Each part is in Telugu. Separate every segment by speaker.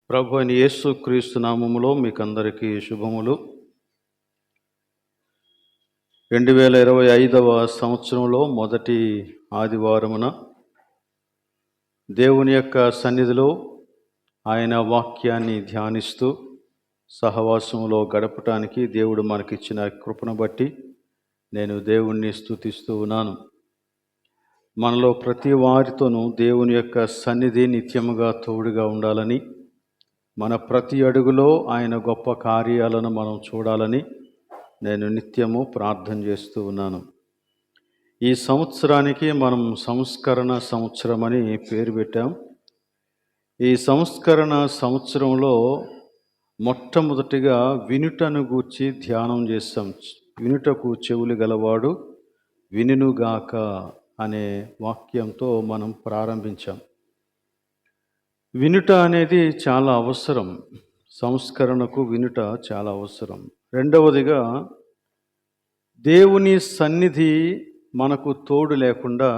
Speaker 1: ప్రభు అయిన యేసు క్రీస్తు నామములో మీకందరికీ శుభములు. 2025వ సంవత్సరంలో మొదటి ఆదివారమున దేవుని యొక్క సన్నిధిలో ఆయన వాక్యాన్ని ధ్యానిస్తూ సహవాసంలో గడపటానికి దేవుడు మనకిచ్చిన కృపను బట్టి నేను దేవుణ్ణి స్తుతిస్తూ ఉన్నాను. మనలో ప్రతి వారితోనూ దేవుని యొక్క సన్నిధి నిత్యముగా తోడుగా ఉండాలని, మన ప్రతి అడుగులో ఆయన గొప్ప కార్యాలను మనం చూడాలని నేను నిత్యము ప్రార్థన చేస్తూ ఉన్నాను. ఈ సంవత్సరానికి మనం సంస్కరణ సంవత్సరం అని పేరు పెట్టాం. ఈ సంస్కరణ సంవత్సరంలో మొట్టమొదటిగా వినుటను గూర్చి ధ్యానం చేస్తాం. వినుటకు చెవులు గలవాడు వినుగాక అనే వాక్యంతో మనం ప్రారంభించాం. వినుట అనేది చాలా అవసరం. సంస్కరణకు వినుట చాలా అవసరం. రెండవదిగా, దేవుని సన్నిధి మనకు తోడు లేకుండా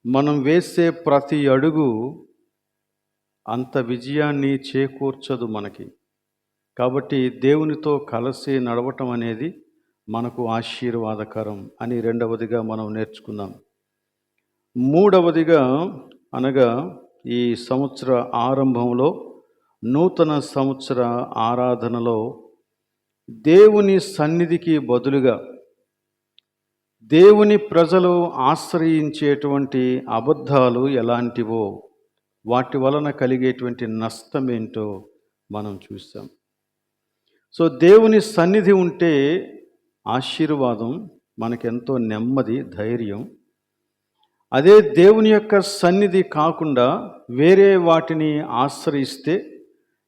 Speaker 1: మనం వేసే ప్రతి అడుగు అంత విజయాన్ని చేకూర్చదు మనకి. కాబట్టి దేవునితో కలిసి నడవటం అనేది మనకు ఆశీర్వాదకరం అని రెండవదిగా మనం నేర్చుకున్నాం. మూడవదిగా అనగా ఈ సంవత్సర ఆరంభంలో నూతన సంవత్సర ఆరాధనలో దేవుని సన్నిధికి బదులుగా దేవుని ప్రజలు ఆశ్రయించేటువంటి అబద్ధాలు ఎలాంటివో, వాటి వలన కలిగేటువంటి నష్టం ఏంటో మనం చూసాం. సో దేవుని సన్నిధి ఉంటే ఆశీర్వాదం, మనకెంతో నెమ్మది, ధైర్యం. అదే దేవుని యొక్క సన్నిధి కాకుండా వేరే వాటిని ఆశ్రయిస్తే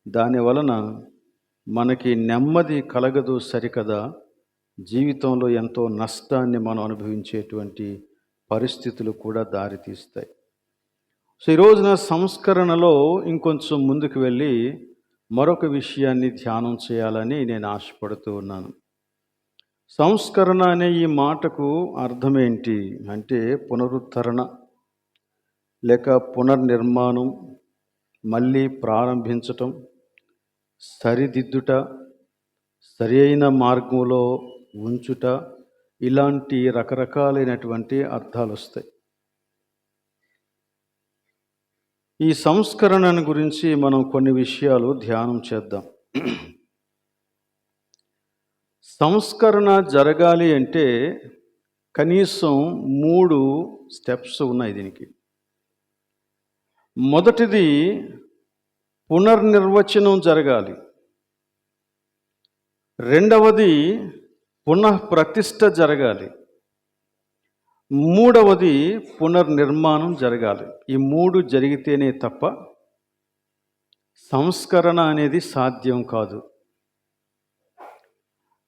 Speaker 1: దాని వలన మనకి నెమ్మది కలగదు సరికదా, జీవితంలో ఎంతో నష్టాన్ని మనం అనుభవించేటువంటి పరిస్థితులు కూడా దారితీస్తాయి. సో ఈ రోజున సంస్కరణలో ఇంకొంచెం ముందుకు వెళ్ళి మరొక విషయాన్ని ధ్యానం చేయాలని నేను ఆశపడుతూ ఉన్నాను. సంస్కరణ అనే ఈ మాటకు అర్థమేంటి అంటే పునరుద్ధరణ లేక పునర్నిర్మాణం, మళ్ళీ ప్రారంభించటం, సరిదిద్దుట, సరి అయిన మార్గంలో ఉంచుట, ఇలాంటి రకరకాలైనటువంటి అర్థాలు వస్తాయి. ఈ సంస్కరణను గురించి మనం కొన్ని విషయాలు ధ్యానం చేద్దాం. సంస్కరణ జరగాలి అంటే కనీసం 3 స్టెప్స్ ఉన్నాయి దీనికి. మొదటిది పునర్నిర్వచనం జరగాలి. రెండవది పునఃప్రతిష్ఠ జరగాలి. మూడవది పునర్నిర్మాణం జరగాలి. ఈ 3 జరిగితేనే తప్ప సంస్కరణ అనేది సాధ్యం కాదు.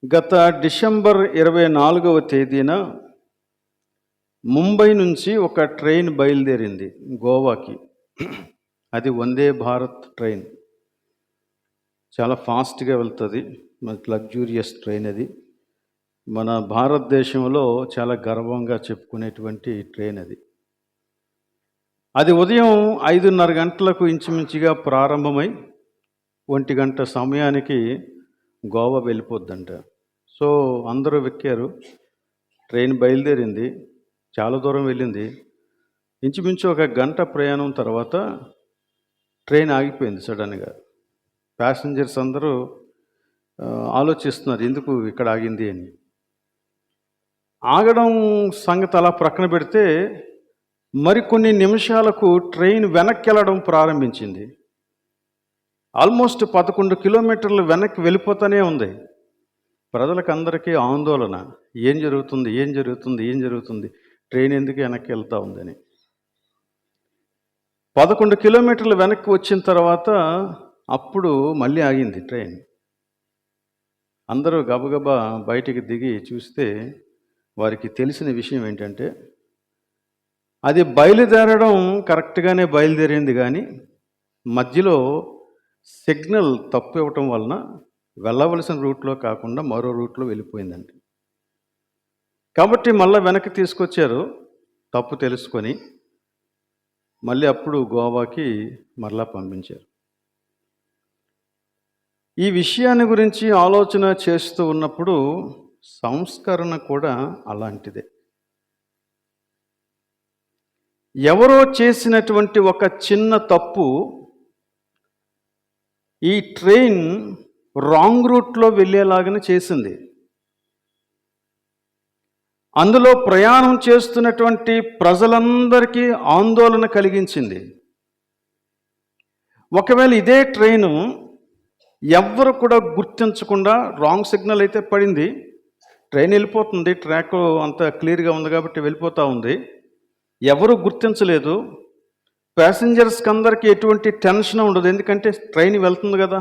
Speaker 1: గత డిసెంబర్ 24వ తేదీన ముంబై నుంచి ఒక ట్రైన్ బయలుదేరింది గోవాకి. అది వందే భారత్ ట్రైన్. చాలా ఫాస్ట్గా వెళ్తుంది, లగ్జూరియస్ ట్రైన్. అది మన భారతదేశంలో చాలా గర్వంగా చెప్పుకునేటువంటి ట్రైన్ అది. అది ఉదయం 5:30 గంటలకు ఇంచుమించుగా ప్రారంభమై 1 గంట సమయానికి గోవా వెళ్ళిపోద్దంట. సో అందరూ ఎక్కారు. ట్రైన్ బయలుదేరింది, చాలా దూరం వెళ్ళింది. ఇంచుమించు 1 గంట ప్రయాణం తర్వాత ట్రైన్ ఆగిపోయింది సడన్గా. ప్యాసింజర్స్ అందరూ ఆలోచిస్తున్నారు ఎందుకు ఇక్కడ ఆగింది అని. ఆగడం సంగతి అలా ప్రక్కన పెడితే మరికొన్ని నిమిషాలకు ట్రైన్ వెనక్కి వెళ్ళడం ప్రారంభించింది. ఆల్మోస్ట్ 11 కిలోమీటర్లు వెనక్కి వెళ్ళిపోతూనే ఉంది. ప్రజలకు అందరికీ ఆందోళన, ఏం జరుగుతుంది, ఏం జరుగుతుంది, ఏం జరుగుతుంది, ట్రైన్ ఎందుకు వెనక్కి వెళ్తూ ఉందని. 11 కిలోమీటర్లు వెనక్కి వచ్చిన తర్వాత అప్పుడు మళ్ళీ ఆగింది ట్రైన్. అందరూ గబగబా బయటికి దిగి చూస్తే వారికి తెలిసిన విషయం ఏంటంటే, అది బయలుదేరడం కరెక్ట్గానే బయలుదేరింది, కానీ మధ్యలో సిగ్నల్ తప్పు ఇవ్వటం వలన వెళ్ళవలసిన రూట్లో కాకుండా మరో రూట్లో వెళ్ళిపోయిందండి. కాబట్టి మళ్ళీ వెనక్కి తీసుకొచ్చారు తప్పు తెలుసుకొని. మళ్ళీ అప్పుడు గోవాకి మరలా పంపించారు. ఈ విషయాన్ని గురించి ఆలోచన చేస్తూ ఉన్నప్పుడు సంస్కరణ కూడా అలాంటిదే. ఎవరో చేసినటువంటి ఒక చిన్న తప్పు ఈ ట్రైన్ రాంగ్ రూట్లో వెళ్ళేలాగానే చేసింది. అందులో ప్రయాణం చేస్తున్నటువంటి ప్రజలందరికీ ఆందోళన కలిగించింది. ఒకవేళ ఇదే ట్రైను ఎవ్వరు కూడా గుర్తించకుండా రాంగ్ సిగ్నల్ అయితే పడింది, ట్రైన్ వెళ్ళిపోతుంది, ట్రాక్ అంతా క్లియర్గా ఉంది కాబట్టి వెళ్ళిపోతూ ఉంది, ఎవరు గుర్తించలేదు. ప్యాసింజర్స్కి అందరికీ ఎటువంటి టెన్షన్ ఉండదు, ఎందుకంటే ట్రైన్ వెళ్తుంది కదా.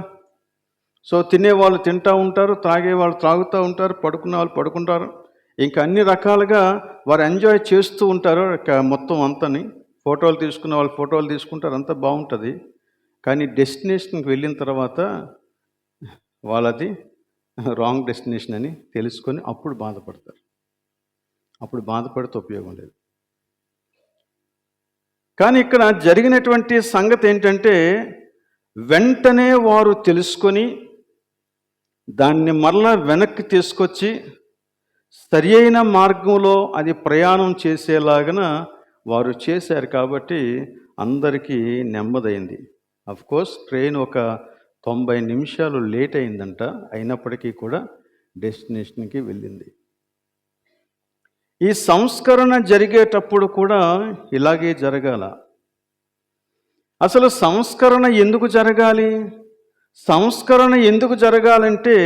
Speaker 1: సో తినేవాళ్ళు తింటూ ఉంటారు, తాగేవాళ్ళు త్రాగుతూ ఉంటారు, పడుకునే వాళ్ళు పడుకుంటారు, ఇంకా అన్ని రకాలుగా వారు ఎంజాయ్ చేస్తూ ఉంటారు మొత్తం అంతని. ఫోటోలు తీసుకునే వాళ్ళు ఫోటోలు తీసుకుంటారు, అంతా బాగుంటుంది. కానీ డెస్టినేషన్కి వెళ్ళిన తర్వాత వాళ్ళది రాంగ్ డెస్టినేషన్ అని తెలుసుకొని అప్పుడు బాధపడతారు. అప్పుడు బాధపడితే ఉపయోగం లేదు. కానీ ఇక్కడ జరిగినటువంటి సంగతి ఏంటంటే, వెంటనే వారు తెలుసుకొని దాన్ని మరలా వెనక్కి తీసుకొచ్చి సరి అయిన మార్గంలో అది ప్రయాణం చేసేలాగన వారు చేశారు. కాబట్టి అందరికీ నెమ్మదైంది. అఫ్కోర్స్ ట్రైన్ ఒక 90 నిమిషాలు లేట్ అయిందంట, అయినప్పటికీ కూడా డెస్టినేషన్కి వెళ్ళింది. ఈ సంస్కరణ జరిగేటప్పుడు కూడా ఇలాగే జరగాల. అసలు సంస్కరణ ఎందుకు జరగాలి? సంస్కరణ ఎందుకు జరగాలంటే,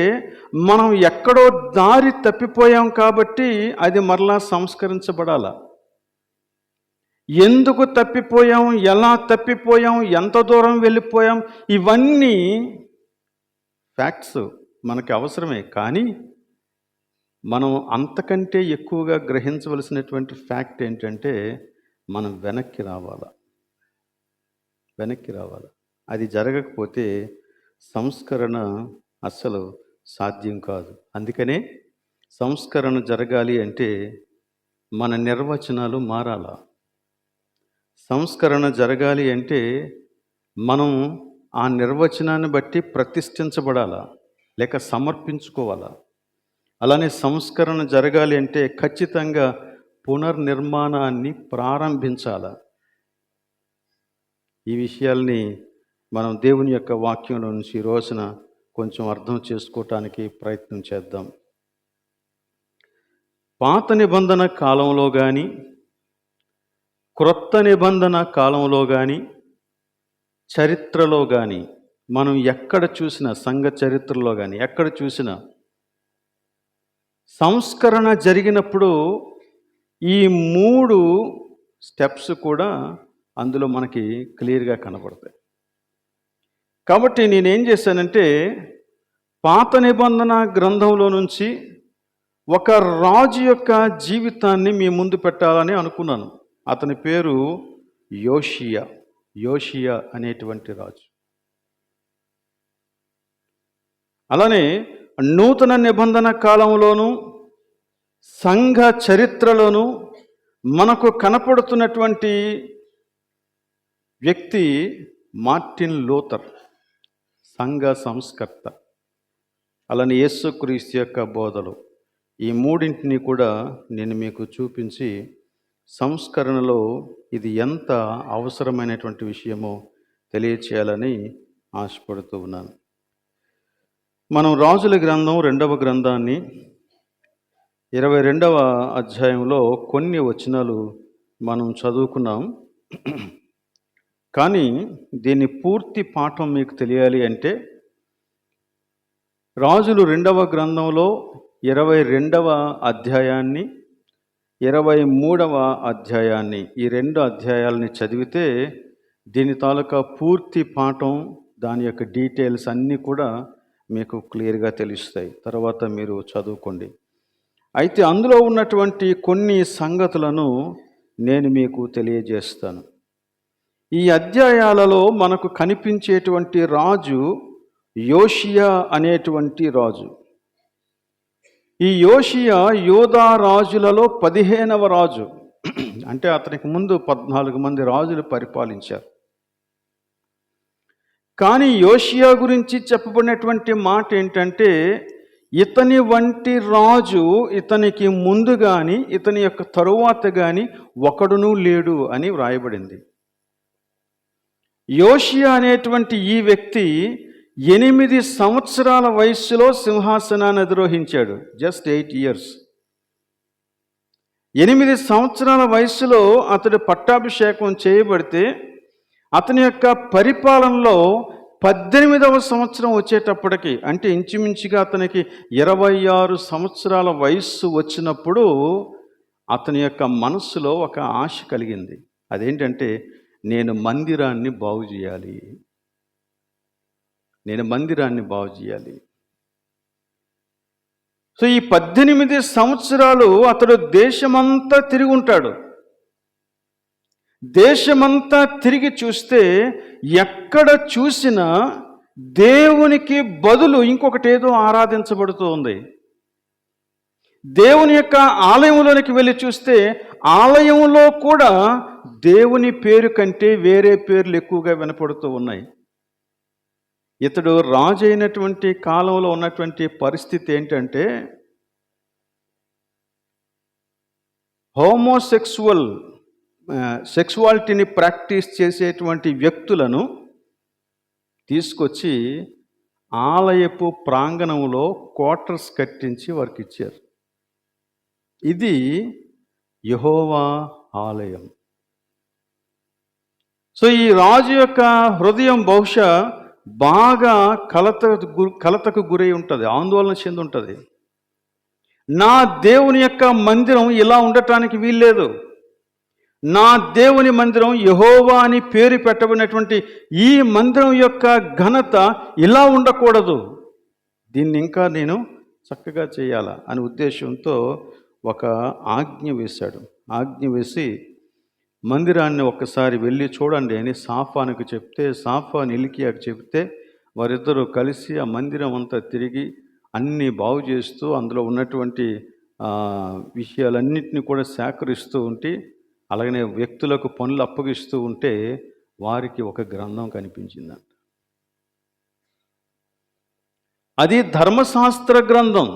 Speaker 1: మనం ఎక్కడో దారి తప్పిపోయాం కాబట్టి అది మరలా సంస్కరించబడాల. ఎందుకు తప్పిపోయాం, ఎలా తప్పిపోయాం, ఎంత దూరం వెళ్ళిపోయాం, ఇవన్నీ ఫ్యాక్ట్స్ మనకి అవసరమే. కానీ మనం అంతకంటే ఎక్కువగా గ్రహించవలసినటువంటి ఫ్యాక్ట్ ఏంటంటే, మనం వెనక్కి రావాలా. అది జరగకపోతే సంస్కరణ అస్సలు సాధ్యం కాదు. అందుకనే సంస్కరణ జరగాలి అంటే మన నిర్వచనాలు మారాలా. సంస్కరణ జరగాలి అంటే మనం ఆ నిర్వచనాన్ని బట్టి ప్రతిష్ఠించబడాలా, లేక సమర్పించుకోవాలా. అలానే సంస్కరణ జరగాలి అంటే ఖచ్చితంగా పునర్నిర్మాణాన్ని ప్రారంభించాల. ఈ విషయాల్ని మనం దేవుని యొక్క వాక్యంలో నుంచి ఈ రోజున కొంచెం అర్థం చేసుకోవటానికి ప్రయత్నం చేద్దాం. పాత నిబంధన కాలంలో కానీ, క్రొత్త నిబంధన కాలంలో కానీ, చరిత్రలో కానీ, మనం ఎక్కడ చూసినా, సంఘ చరిత్రలో కానీ ఎక్కడ చూసినా సంస్కరణ జరిగినప్పుడు ఈ 3 స్టెప్స్ కూడా అందులో మనకి క్లియర్గా కనబడతాయి. కాబట్టి నేనేం చేశానంటే, పాత నిబంధన గ్రంథంలో నుంచి ఒక రాజు యొక్క జీవితాన్ని మీ ముందు పెట్టాలని అనుకున్నాను. అతని పేరు యోషియా అనేటువంటి రాజు. అలానే నూతన నిబంధన కాలంలోనూ సంఘ చరిత్రలోనూ మనకు కనపడుతున్నటువంటి వ్యక్తి మార్టిన్ లూథర్, సంఘ సంస్కర్త. అలానే యేసుక్రీస్తు యొక్క బోధలు, ఈ 3 కూడా నేను మీకు చూపించి సంస్కరణలో ఇది ఎంత అవసరమైనటువంటి విషయమో తెలియచేయాలని ఆశపడుతూ ఉన్నాను. మనం రాజుల గ్రంథం 2వ గ్రంథాన్ని 22వ అధ్యాయంలో కొన్ని వచనాలు మనం చదువుకున్నాం. కానీ దీని పూర్తి పాఠం మీకు తెలియాలి అంటే రాజులు 2వ గ్రంథంలో 22వ అధ్యాయాన్ని 23వ అధ్యాయాన్ని, ఈ 2 అధ్యాయాలని చదివితే దీని తాలూకా పూర్తి పాఠం, దాని యొక్క డీటెయిల్స్ అన్నీ కూడా మీకు క్లియర్గా తెలుస్తాయి. తర్వాత మీరు చదువుకోండి. అయితే అందులో ఉన్నటువంటి కొన్ని సంగతులను నేను మీకు తెలియజేస్తాను. ఈ అధ్యాయాలలో మనకు కనిపించేటువంటి రాజు యోషియా అనేటువంటి రాజు. ఈ యోషియా యూదా రాజులలో 15వ రాజు. అంటే అతనికి ముందు 14 మంది రాజులు పరిపాలించారు. కానీ యోషియా గురించి చెప్పబడినటువంటి మాట ఏంటంటే, ఇతని వంటి రాజు ఇతనికి ముందు కానీ ఇతని యొక్క తరువాత కానీ ఒకడునూ లేడు అని వ్రాయబడింది. యోషియా అనేటువంటి ఈ వ్యక్తి 8 సంవత్సరాల వయస్సులో సింహాసనాన్ని అధిరోహించాడు. Just 8 years. 8 సంవత్సరాల వయస్సులో అతడు పట్టాభిషేకం చేయబడితే అతని యొక్క పరిపాలనలో 18వ సంవత్సరం వచ్చేటప్పటికి, అంటే ఇంచుమించుగా అతనికి 26 సంవత్సరాల వయస్సు వచ్చినప్పుడు అతని యొక్క మనస్సులో ఒక ఆశ కలిగింది. అదేంటంటే, నేను మందిరాన్ని బాగు చేయాలి, నేను మందిరాన్ని బాగు చేయాలి. సో ఈ 18 సంవత్సరాలు అతడు దేశమంతా తిరిగి ఉంటాడు. దేశమంతా తిరిగి చూస్తే ఎక్కడ చూసినా దేవునికి బదులు ఇంకొకటి ఏదో ఆరాధించబడుతూ ఉంది. దేవుని యొక్క ఆలయంలోనికి వెళ్ళి చూస్తే ఆలయంలో కూడా దేవుని పేరు కంటే వేరే పేర్లు ఎక్కువగా వినపడుతూ ఉన్నాయి. ఇతడు రాజు అయినటువంటి కాలంలో ఉన్నటువంటి పరిస్థితి ఏంటంటే, సెక్సువాలిటీని ప్రాక్టీస్ చేసేటువంటి వ్యక్తులను తీసుకొచ్చి ఆలయపు ప్రాంగణంలో క్వార్టర్స్ కట్టించి వారికి ఇచ్చారు. ఇది యెహోవా ఆలయం. సో ఈ రాజు యొక్క హృదయం బహుశా బాగా కలతకు గురై ఉంటుంది, ఆందోళన చెంది ఉంటుంది. నా దేవుని యొక్క మందిరం ఇలా ఉండటానికి వీల్లేదు. నా దేవుని మందిరం యెహోవా అని పేరు పెట్టబడినటువంటి ఈ మందిరం యొక్క ఘనత ఇలా ఉండకూడదు. దీన్ని ఇంకా నేను చక్కగా చేయాలా అనే ఉద్దేశంతో ఒక ఆజ్ఞ వేశాడు. ఆజ్ఞ వేసి మందిరాన్ని ఒక్కసారి వెళ్ళి చూడండి అని సాఫానుకు చెప్తే, సాఫాను హిల్కీయాకు చెప్తే వారిద్దరూ కలిసి ఆ మందిరం అంతా తిరిగి అన్నీ బాగు చేస్తూ అందులో ఉన్నటువంటి విషయాలన్నింటినీ కూడా సేకరిస్తూ ఉంటే, అలాగనే వ్యక్తులకు పనులు అప్పగిస్తూ ఉంటే వారికి ఒక గ్రంథం కనిపించిందంట. అది ధర్మశాస్త్ర గ్రంథం.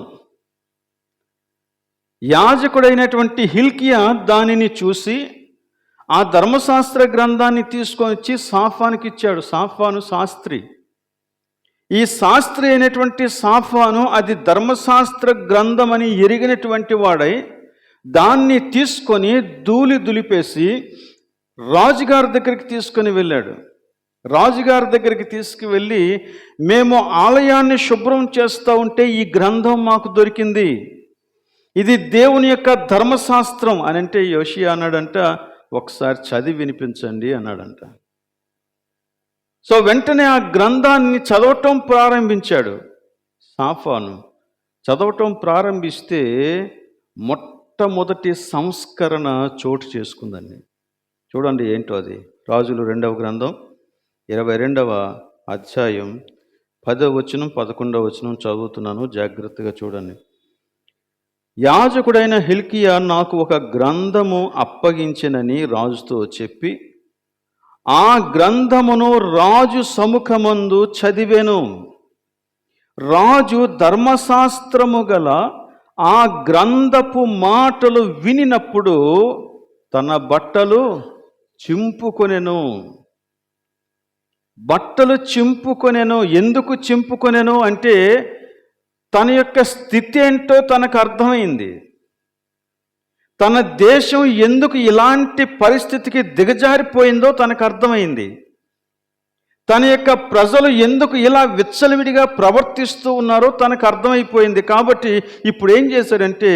Speaker 1: యాజకుడైనటువంటి హిల్కీయా దానిని చూసి ఆ ధర్మశాస్త్ర గ్రంథాన్ని తీసుకొని వచ్చి సాఫానుకి ఇచ్చాడు. సాఫాను శాస్త్రి. ఈ శాస్త్రి అయినటువంటి సాఫాను అది ధర్మశాస్త్ర గ్రంథం అని ఎరిగినటువంటి వాడై దాన్ని తీసుకొని దులిపేసి రాజుగారి దగ్గరికి తీసుకొని వెళ్ళాడు. రాజుగారి దగ్గరికి తీసుకువెళ్ళి, మేము ఆలయాన్ని శుభ్రం చేస్తూ ఉంటే ఈ గ్రంథం మాకు దొరికింది, ఇది దేవుని యొక్క ధర్మశాస్త్రం అని అంటే యోషియా అన్నాడంట, ఒకసారి చదివి వినిపించండి అన్నాడంట. సో వెంటనే ఆ గ్రంథాన్ని చదవటం ప్రారంభించాడు సాఫాను. చదవటం ప్రారంభిస్తే మొట్టమొదటి సంస్కరణ చోటు చేసుకుందండి. చూడండి ఏంటో అది. రాజులు 2వ గ్రంథం 22వ అధ్యాయం 10వ వచనం 11వ వచనం చదువుతున్నాను, జాగ్రత్తగా చూడండి. యాజకుడైన హిల్కీయా నాకు ఒక గ్రంథము అప్పగించినని రాజుతో చెప్పి ఆ గ్రంథమును రాజు సముఖమందు చదివెను. రాజు ధర్మశాస్త్రము గల ఆ గ్రంథపు మాటలు వినినప్పుడు తన బట్టలు చింపుకొనెను. ఎందుకు చింపుకొనెను అంటే తన యొక్క స్థితి ఏంటో తనకు అర్థమైంది. తన దేశం ఎందుకు ఇలాంటి పరిస్థితికి దిగజారిపోయిందో తనకు అర్థమైంది. తన యొక్క ప్రజలు ఎందుకు ఇలా విచ్చలవిడిగా ప్రవర్తిస్తూ ఉన్నారో తనకు అర్థమైపోయింది. కాబట్టి ఇప్పుడు ఏం చేశాడంటే,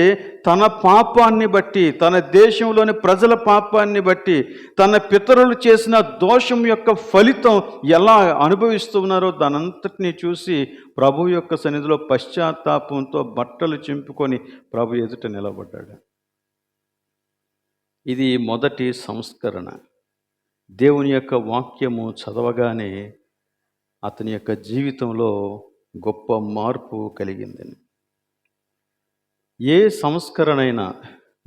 Speaker 1: తన పాపాన్ని బట్టి, తన దేశంలోని ప్రజల పాపాన్ని బట్టి, తన పితరులు చేసిన దోషం యొక్క ఫలితం ఎలా అనుభవిస్తూ ఉన్నారో దానంతటినీ చూసి ప్రభు యొక్క సన్నిధిలో పశ్చాత్తాపంతో బట్టలు చింపుకొని ప్రభు ఎదుట నిలబడ్డాడు. ఇది మొదటి సంస్కరణ. దేవుని యొక్క వాక్యము చదవగానే అతని యొక్క జీవితంలో గొప్ప మార్పు కలిగిందని. ఏ సంస్కరణైనా,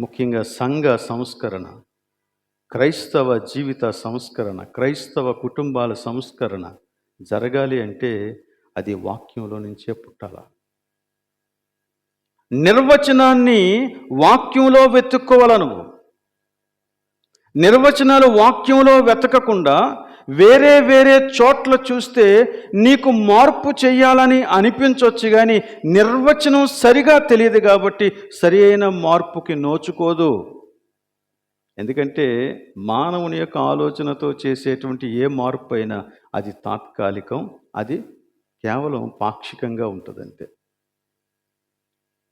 Speaker 1: ముఖ్యంగా సంఘ సంస్కరణ, క్రైస్తవ జీవిత సంస్కరణ, క్రైస్తవ కుటుంబాల సంస్కరణ జరగాలి అంటే అది వాక్యంలో నుంచే పుట్టాల. నిర్వచనాన్ని వాక్యంలో వెతుక్కోవాల నువ్వు. నిర్వచనాలు వాక్యంలో వెతకకుండా వేరే వేరే చోట్ల చూస్తే నీకు మార్పు చెయ్యాలని అనిపించవచ్చు, కానీ నిర్వచనం సరిగా తెలియదు కాబట్టి సరి అయిన మార్పుకి నోచుకోదు. ఎందుకంటే మానవుని యొక్క ఆలోచనతో చేసేటువంటి ఏ మార్పు అయినా అది తాత్కాలికం, అది కేవలం పాక్షికంగా ఉంటుందంతే.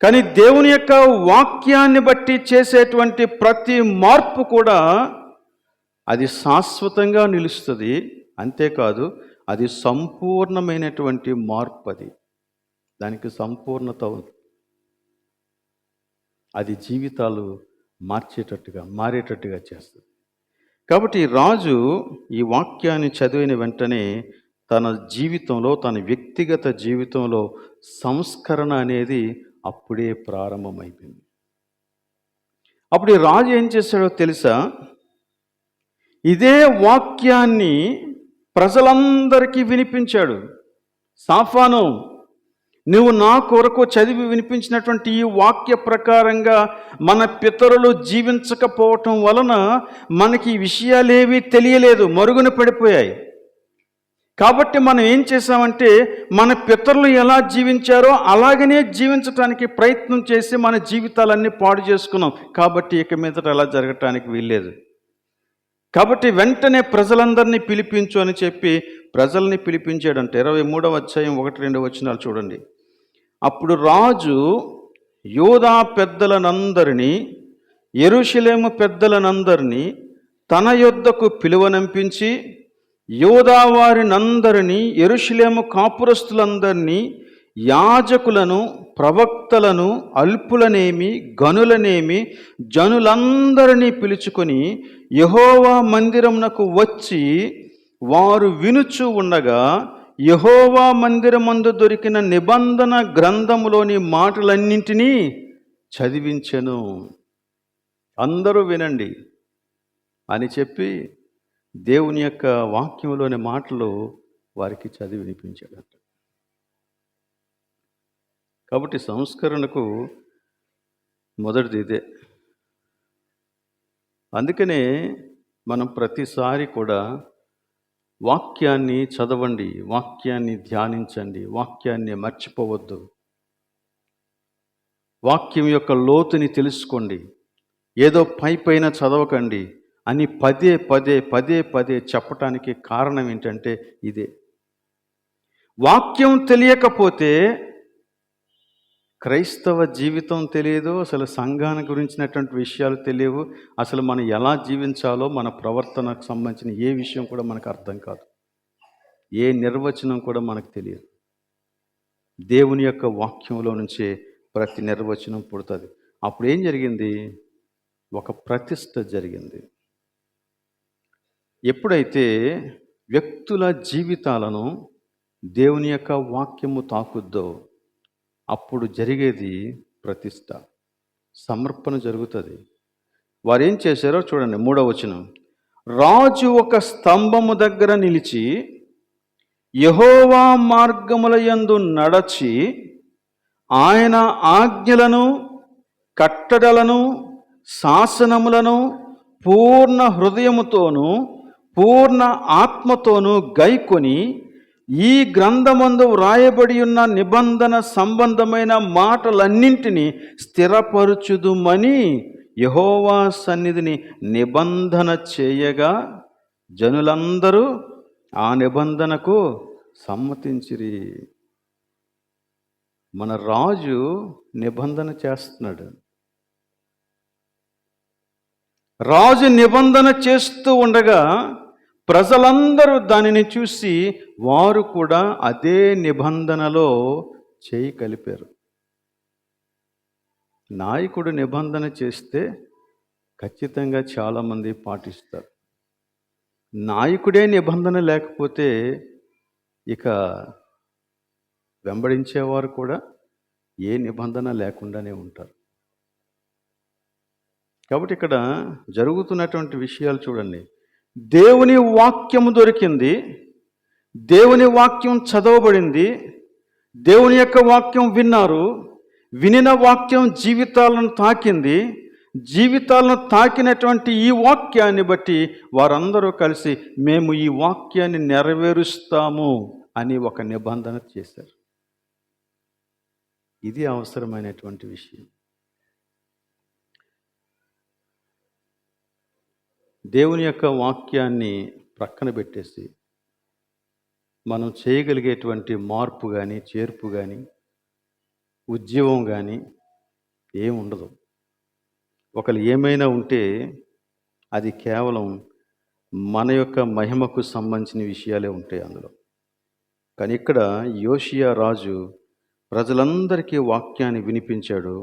Speaker 1: కానీ దేవుని యొక్క వాక్యాన్ని బట్టి చేసేటువంటి ప్రతి మార్పు కూడా అది శాశ్వతంగా నిలుస్తుంది. అంతేకాదు, అది సంపూర్ణమైనటువంటి మార్పు. దానికి సంపూర్ణత ఉంది. అది జీవితాలు మారేటట్టుగా చేస్తుంది. కాబట్టి రాజు ఈ వాక్యాన్ని చదివిన వెంటనే తన జీవితంలో, తన వ్యక్తిగత జీవితంలో సంస్కరణ అనేది అప్పుడే ప్రారంభమైపోయింది. అప్పుడు ఈ రాజు ఏం చేశాడో తెలుసా? ఇదే వాక్యాన్ని ప్రజలందరికీ వినిపించాడు. సాఫాను, నువ్వు నా కొరకు చదివి వినిపించినటువంటి ఈ వాక్య ప్రకారంగా మన పితరులు జీవించకపోవటం వలన మనకి ఈ విషయాలేవీ తెలియలేదు, మరుగున పడిపోయాయి. కాబట్టి మనం ఏం చేసామంటే మన పితరులు ఎలా జీవించారో అలాగనే జీవించడానికి ప్రయత్నం చేసి మన జీవితాలన్నీ పాడు చేసుకున్నాం. కాబట్టి ఇక మీదట అలా జరగటానికి వీల్లేదు. కాబట్టి వెంటనే ప్రజలందరినీ పిలిపించు అని చెప్పి ప్రజల్ని పిలిపించాడంట. 23వ అధ్యాయం 1-2 వచనాలు చూడండి. అప్పుడు రాజు యూదా పెద్దలనందరినీ, యెరూషలేము పెద్దలనందరినీ తన యొద్దకు పిలువనంపించి, యూదా వారినందరినీ, యెరూషలేము కాపురస్తులందరినీ, యాజకులను, ప్రవక్తలను, అల్పులనేమి గనులనేమి జనులందరినీ పిలుచుకొని యెహోవా మందిరమునకు వచ్చి వారు వినుచు ఉండగా యెహోవా మందిరమందు దొరికిన నిబంధన గ్రంథములోని మాటలన్నింటినీ చదివించెను. అందరూ వినండి అని చెప్పి దేవుని యొక్క వాక్యంలోని మాటలు వారికి చదివి వినిపించాడట. కాబట్టి సంస్కరణకు మొదటిది ఇదే. అందుకనే మనం ప్రతిసారి కూడా వాక్యాన్ని చదవండి, వాక్యాన్ని ధ్యానించండి, వాక్యాన్ని మర్చిపోవద్దు. వాక్యం యొక్క లోతుని తెలుసుకోండి. ఏదో పైన చదవకండి అని పదే పదే చెప్పటానికి కారణం ఏంటంటే ఇదే. వాక్యం తెలియకపోతే క్రైస్తవ జీవితం తెలియదు, అసలు సంఘాన్ని గురించినటువంటి విషయాలు తెలియవు, అసలు మనం ఎలా జీవించాలో మన ప్రవర్తనకు సంబంధించిన ఏ విషయం కూడా మనకు అర్థం కాదు, ఏ నిర్వచనం కూడా మనకు తెలియదు. దేవుని యొక్క వాక్యంలో నుంచే ప్రతి నిర్వచనం పుడుతుంది. అప్పుడు ఏం జరిగింది? ఒక ప్రతిష్ట జరిగింది. ఎప్పుడైతే వ్యక్తుల జీవితాలను దేవుని యొక్క వాక్యము తాకుద్దో అప్పుడు జరిగేది ప్రతిష్ట, సమర్పణ జరుగుతుంది. వారు ఏం చేశారో చూడండి, 3వ వచనం. రాజు ఒక స్తంభము దగ్గర నిలిచి యెహోవా మార్గముల యందు నడచి ఆయన ఆజ్ఞలను, కట్టడలను, శాసనములను పూర్ణ హృదయముతోనూ పూర్ణ ఆత్మతోనూ గైకొని ఈ గ్రంథమందు వ్రాయబడి ఉన్న నిబంధన సంబంధమైన మాటలన్నింటినీ స్థిరపరచుదుమని యెహోవా సన్నిధిని నిబంధన చేయగా జనులందరూ ఆ నిబంధనకు సమ్మతించిరి. మన రాజు నిబంధన చేస్తున్నాడు. రాజు నిబంధన చేస్తూ ఉండగా ప్రజలందరూ దానిని చూసి వారు కూడా అదే నిబంధనలో చేయి కలిపారు. నాయకుడు నిబంధన చేస్తే ఖచ్చితంగా చాలామంది పాటిస్తారు. నాయకుడే నిబంధన లేకపోతే ఇక వెంబడించేవారు కూడా ఏ నిబంధన లేకుండానే ఉంటారు. కాబట్టి ఇక్కడ జరుగుతున్నటువంటి విషయాలు చూడండి. దేవుని వాక్యము దొరికింది, దేవుని వాక్యం చదవబడింది, దేవుని యొక్క వాక్యం విన్నారు, వినిన వాక్యం జీవితాలను తాకింది. జీవితాలను తాకినటువంటి ఈ వాక్యాన్ని బట్టి వారందరూ కలిసి మేము ఈ వాక్యాన్ని నెరవేరుస్తాము అని ఒక నిబంధన చేశారు. ఇది అవసరమైనటువంటి విషయం. దేవుని యొక్క వాక్యాన్ని ప్రక్కన పెట్టేసి మనం చేయగలిగేటువంటి మార్పు కానీ, చేర్పు కానీ, ఉద్యమం కానీ ఏముండదు. ఒకరు ఏమైనా ఉంటే అది కేవలం మన యొక్క మహిమకు సంబంధించిన విషయాలే ఉంటాయి అందులో. కానీ ఇక్కడ యోషియా రాజు ప్రజలందరికీ వాక్యాన్ని వినిపించాడు.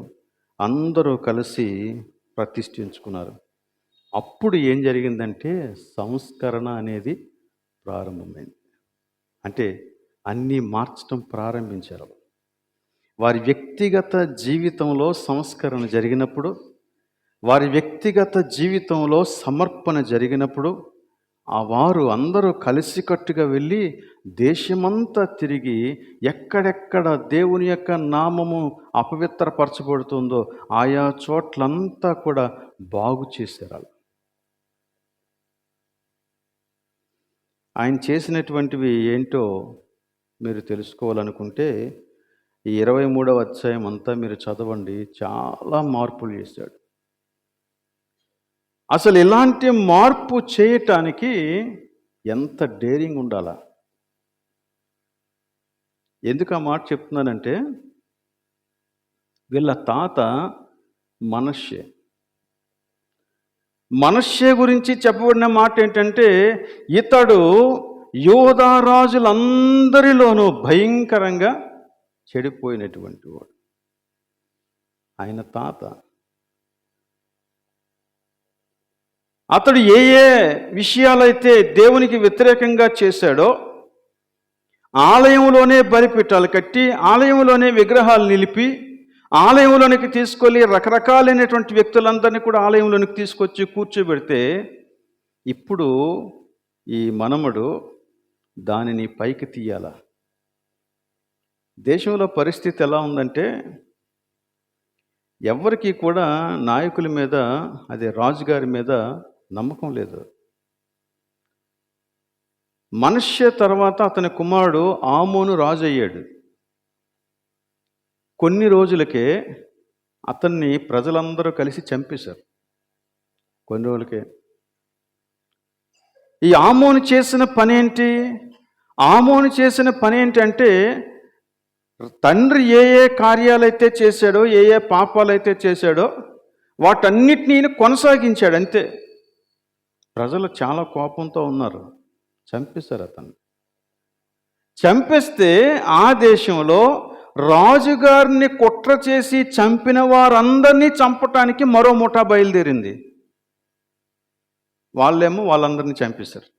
Speaker 1: అందరూ కలిసి ప్రతిష్ఠించుకున్నారు. అప్పుడు ఏం జరిగిందంటే సంస్కరణ అనేది ప్రారంభమైంది. అంటే అన్నీ మార్చడం ప్రారంభించారు. వారి వ్యక్తిగత జీవితంలో సంస్కరణ జరిగినప్పుడు, వారి వ్యక్తిగత జీవితంలో సమర్పణ జరిగినప్పుడు, వారు అందరూ కలిసికట్టుగా వెళ్ళి దేశమంతా తిరిగి ఎక్కడెక్కడ దేవుని యొక్క నామము అపవిత్రపరచబడుతుందో ఆయా చోట్లంతా కూడా బాగు చేశారు. ఆయన చేసినటువంటివి ఏంటో మీరు తెలుసుకోవాలనుకుంటే ఈ 23వ అధ్యాయం అంతా మీరు చదవండి. చాలా మార్పులు చేశాడు. అసలు ఇలాంటి మార్పు చేయటానికి ఎంత డేరింగ్ ఉండాలా? ఎందుకు ఆ మాట చెప్తున్నానంటే, వీళ్ళ తాత మనష్షే గురించి చెప్పబడిన మాట ఏంటంటే, ఇతడు యూదా రాజులందరిలోనూ భయంకరంగా చెడిపోయినటువంటి వాడు. ఆయన తాత అతడు ఏ విషయాలైతే దేవునికి వ్యతిరేకంగా చేశాడో, ఆలయంలోనే బలిపీఠాలు కట్టి, ఆలయంలోనే విగ్రహాలు నిలిపి, ఆలయంలోనికి తీసుకెళ్ళి రకరకాలైనటువంటి వ్యక్తులందరినీ కూడా ఆలయంలోనికి తీసుకొచ్చి కూర్చోబెడితే, ఇప్పుడు ఈ మనమడు దానిని పైకి తీయాల. దేశంలో పరిస్థితి ఎలా ఉందంటే, ఎవరికి కూడా నాయకుల మీద, అదే రాజుగారి మీద నమ్మకం లేదు. మనష్షే తర్వాత అతని కుమారుడు ఆమోను రాజు అయ్యాడు. కొన్ని రోజులకే అతన్ని ప్రజలందరూ కలిసి చంపేశారు. కొన్ని రోజులకే. ఈ ఆమోను చేసిన పని ఏంటి? ఆమోను చేసిన పని ఏంటంటే, తండ్రి ఏ కార్యాలైతే చేశాడో, ఏ పాపాలైతే చేశాడో వాటన్నిటినీ కొనసాగించాడు అంతే. ప్రజలు చాలా కోపంతో ఉన్నారు, చంపేశారు అతన్ని. చంపేస్తే ఆ దేశంలో రాజుగారిని కుట్ర చేసి చంపిన వారందరినీ చంపటానికి మరో ముఠా బయలుదేరింది. వాళ్ళేమో వాళ్ళందరినీ చంపేశారు.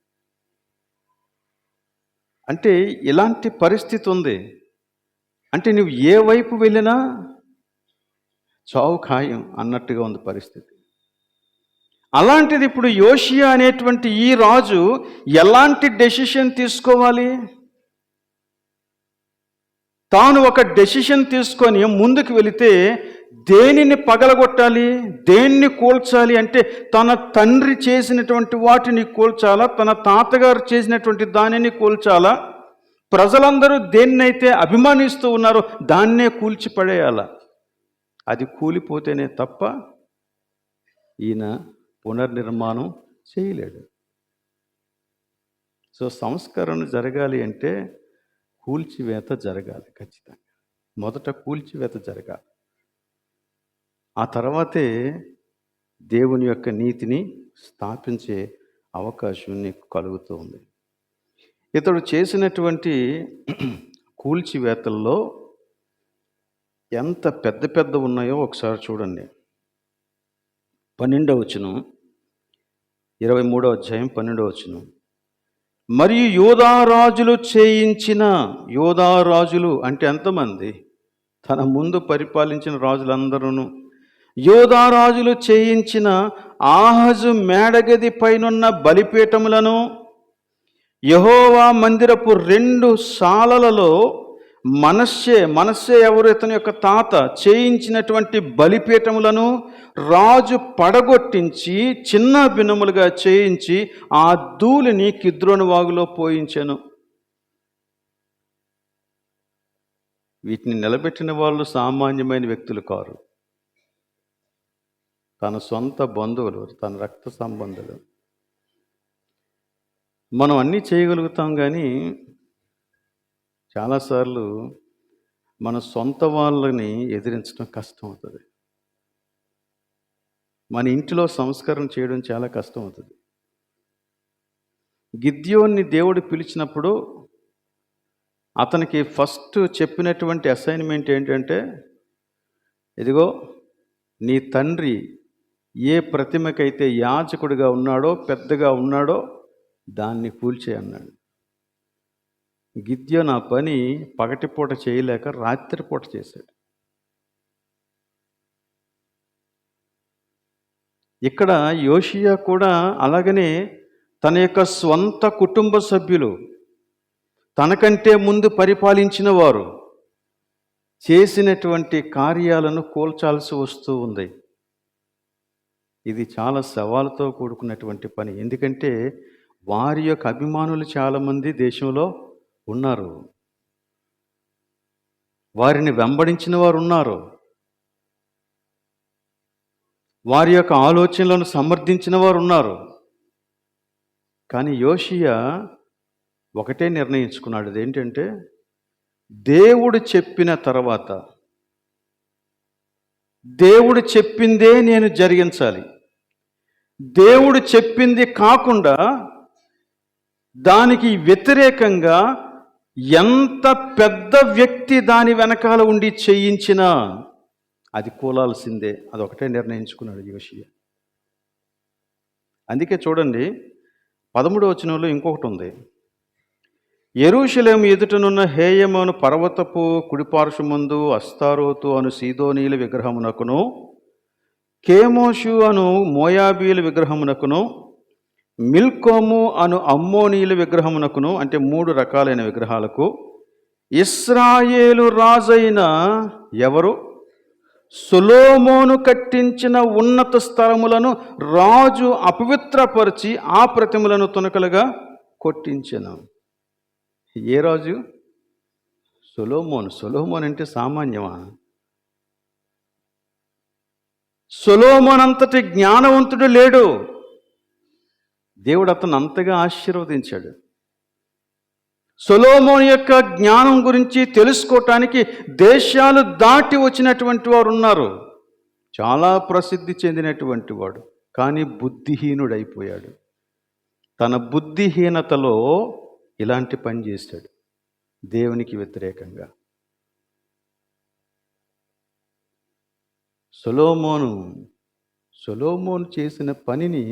Speaker 1: అంటే ఇలాంటి పరిస్థితి ఉంది. అంటే నువ్వు ఏ వైపు వెళ్ళినా చావు ఖాయం అన్నట్టుగా ఉంది పరిస్థితి. అలాంటిది ఇప్పుడు యోషియా అనేటువంటి ఈ రాజు ఎలాంటి డెసిషన్ తీసుకోవాలి? తాను ఒక డెసిషన్ తీసుకొని ముందుకు వెళితే దేనిని పగలగొట్టాలి, దేన్ని కూల్చాలి అంటే, తన తండ్రి చేసినటువంటి వాటిని కూల్చాలా, తన తాతగారు చేసినటువంటి దానిని కూల్చాలా, ప్రజలందరూ దేన్నైతే అభిమానిస్తూ ఉన్నారో దాన్నే కూల్చిపడేయాల. అది కూలిపోతేనే తప్ప ఈయన పునర్నిర్మాణం చేయలేడు. సో సంస్కరణ జరగాలి అంటే కూల్చివేత జరగాలి. ఖచ్చితంగా మొదట కూల్చివేత జరగాలి. ఆ తర్వాతే దేవుని యొక్క నీతిని స్థాపించే అవకాశం నీకు కలుగుతూ ఉంది. ఇతడు చేసినటువంటి కూల్చివేతల్లో ఎంత పెద్ద పెద్ద ఉన్నాయో ఒకసారి చూడండి. 12వ వచనం, 23వ అధ్యాయం 12వ వచనం. మరియు యోధారాజులు చేయించిన, యోధారాజులు అంటే ఎంతమంది? తన ముందు పరిపాలించిన రాజులందరూ. యోధారాజులు చేయించిన ఆహాజు మేడగది పైనున్న బలిపీఠములను, యెహోవా మందిరపు 2 సాలలలో మనష్షే ఎవరు, ఇతని యొక్క తాత చేయించినటువంటి బలిపీఠములను రాజు పడగొట్టించి చిన్న భిన్నములుగా చేయించి ఆ ధూళిని కిద్రోను వాగులో పోయించెను. వీటిని నిలబెట్టిన వాళ్ళు సామాన్యమైన వ్యక్తులు కారు. తన సొంత బంధువులు, తన రక్త సంబంధులు. మనం అన్నీ చేయగలుగుతాం, కానీ చాలాసార్లు మన సొంత వాళ్ళని ఎదిరించడం కష్టం అవుతుంది. మన ఇంటిలో సంస్కరణ చేయడం చాలా కష్టం అవుతుంది. గిద్యోన్ని దేవుడు పిలిచినప్పుడు అతనికి ఫస్ట్ చెప్పినటువంటి అసైన్మెంట్ ఏంటంటే, ఇదిగో నీ తండ్రి ఏ ప్రతిమకైతే యాజకుడిగా ఉన్నాడో, పెద్దగా ఉన్నాడో దాన్ని కూల్చే అన్నాడు. గిద్యోను ఆ పని పగటిపూట చేయలేక రాత్రిపూట చేశాడు. ఇక్కడ యోషియా కూడా అలాగనే తన యొక్క స్వంత కుటుంబ సభ్యులు, తనకంటే ముందు పరిపాలించిన వారు చేసినటువంటి కార్యాలను కూల్చాల్సి వస్తూ ఉంది. ఇది చాలా సవాలుతో కూడుకున్నటువంటి పని. ఎందుకంటే వారి యొక్క అభిమానులు చాలామంది దేశంలో ఉన్నారు, వారిని వెంబడించిన వారు ఉన్నారు, వారి యొక్క ఆలోచనలను సమర్థించిన వారు ఉన్నారు. కానీ యోషియా ఒకటే నిర్ణయించుకున్నాడు. అదేంటంటే, దేవుడు చెప్పిన తర్వాత దేవుడు చెప్పిందే నేను జరిగించాలి. దేవుడు చెప్పింది కాకుండా దానికి వ్యతిరేకంగా ఎంత పెద్ద వ్యక్తి దాని వెనకాల ఉండి చేయించినా అది కూలాల్సిందే. అదొకటే నిర్ణయించుకున్నాడు యోషియా. అందుకే చూడండి, 13వ వచనంలో ఇంకొకటి ఉంది. యెరూషలేము ఎదుటనున్న హేయమను పర్వతపు కుడిపార్శ్వమందు అస్తారోతు అను సీదోనీల విగ్రహమునకును, కేమోషు అను మోయాబీల విగ్రహమునకును, మిల్కోము అను అమ్మోనీల విగ్రహమునకును, అంటే 3 రకాలైన విగ్రహాలకు ఇశ్రాయేలు రాజైన ఎవరు సొలొమోను కట్టించిన ఉన్నత స్థలములను రాజు అపవిత్రపరిచి ఆ ప్రతిమలను తునకలుగా కొట్టించెను. ఏ రాజు? సొలొమోను. సొలొమోను అంటే సామాన్యమా? సొలొమోను అంతటి జ్ఞానవంతుడు లేడు. దేవుడు అతను అంతగా ఆశీర్వదించాడు. సొలొమోను యొక్క జ్ఞానం గురించి తెలుసుకోవటానికి దేశాలు దాటి వచ్చినటువంటి వారు ఉన్నారు. చాలా ప్రసిద్ధి చెందినటువంటి వాడు, కానీ బుద్ధిహీనుడైపోయాడు. తన బుద్ధిహీనతలో ఇలాంటి పని చేశాడు దేవునికి వ్యతిరేకంగా. సొలొమోను చేసిన పనిని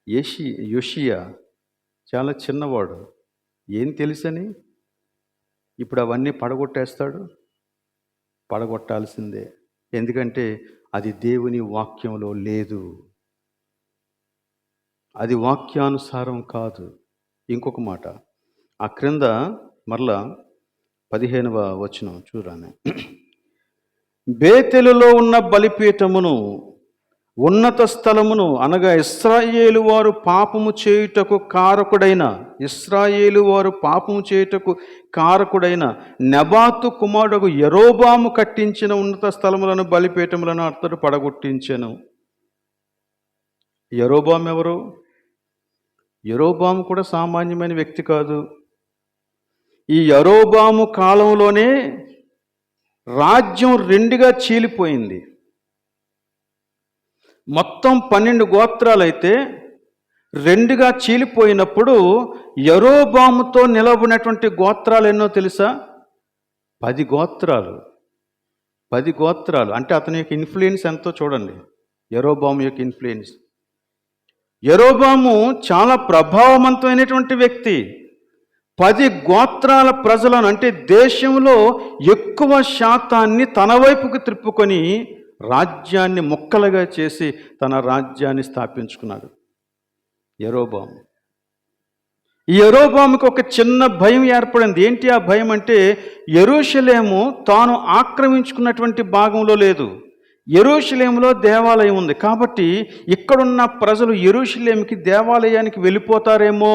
Speaker 1: యోషియా చాలా చిన్నవాడు, ఏం తెలుసని ఇప్పుడు అవన్నీ పడగొట్టేస్తాడు. పడగొట్టాల్సిందే. ఎందుకంటే అది దేవుని వాక్యంలో లేదు, అది వాక్యానుసారం కాదు. ఇంకొక మాట ఆ క్రింద మరలా 15వ వచనం చూడండి. బేతెలులో ఉన్న బలిపీఠమును, ఉన్నత స్థలమును, అనగా ఇశ్రాయేలు వారు పాపము చేయుటకు కారకుడైన నెబాతు కుమారుడు యెరోబాము కట్టించిన ఉన్నత స్థలములను, బలిపీఠములను అతడు పడగొట్టించెను. యెరోబాము ఎవరు? యెరోబాము కూడా సామాన్యమైన వ్యక్తి కాదు. ఈ యెరోబాము కాలంలోనే రాజ్యం 2గా చీలిపోయింది. మొత్తం 12 గోత్రాలైతే 2గా చీలిపోయినప్పుడు యెరోబాముతో నిలబడినటువంటి గోత్రాలు ఎన్నో తెలుసా? 10 గోత్రాలు. 10 గోత్రాలు అంటే అతని యొక్క ఇన్ఫ్లుయెన్స్ ఎంతో చూడండి. యెరోబాము యొక్క ఇన్ఫ్లుయెన్స్. యెరోబాము చాలా ప్రభావవంతమైనటువంటి వ్యక్తి. 10 గోత్రాల ప్రజలను, అంటే దేశంలో ఎక్కువ శాతాన్ని తన వైపుకు త్రిప్పుకొని రాజ్యాన్ని ముక్కలుగా చేసి తన రాజ్యాన్ని స్థాపించుకున్నాడు యెరోబాము. ఈ యరొబాముకు ఒక చిన్న భయం ఏర్పడింది. ఏంటి ఆ భయం అంటే, యెరూషలేము తాను ఆక్రమించుకున్నటువంటి భాగంలో లేదు. యెరూషలేములో దేవాలయం ఉంది. కాబట్టి ఇక్కడున్న ప్రజలు యెరూషలేముకి దేవాలయానికి వెళ్ళిపోతారేమో,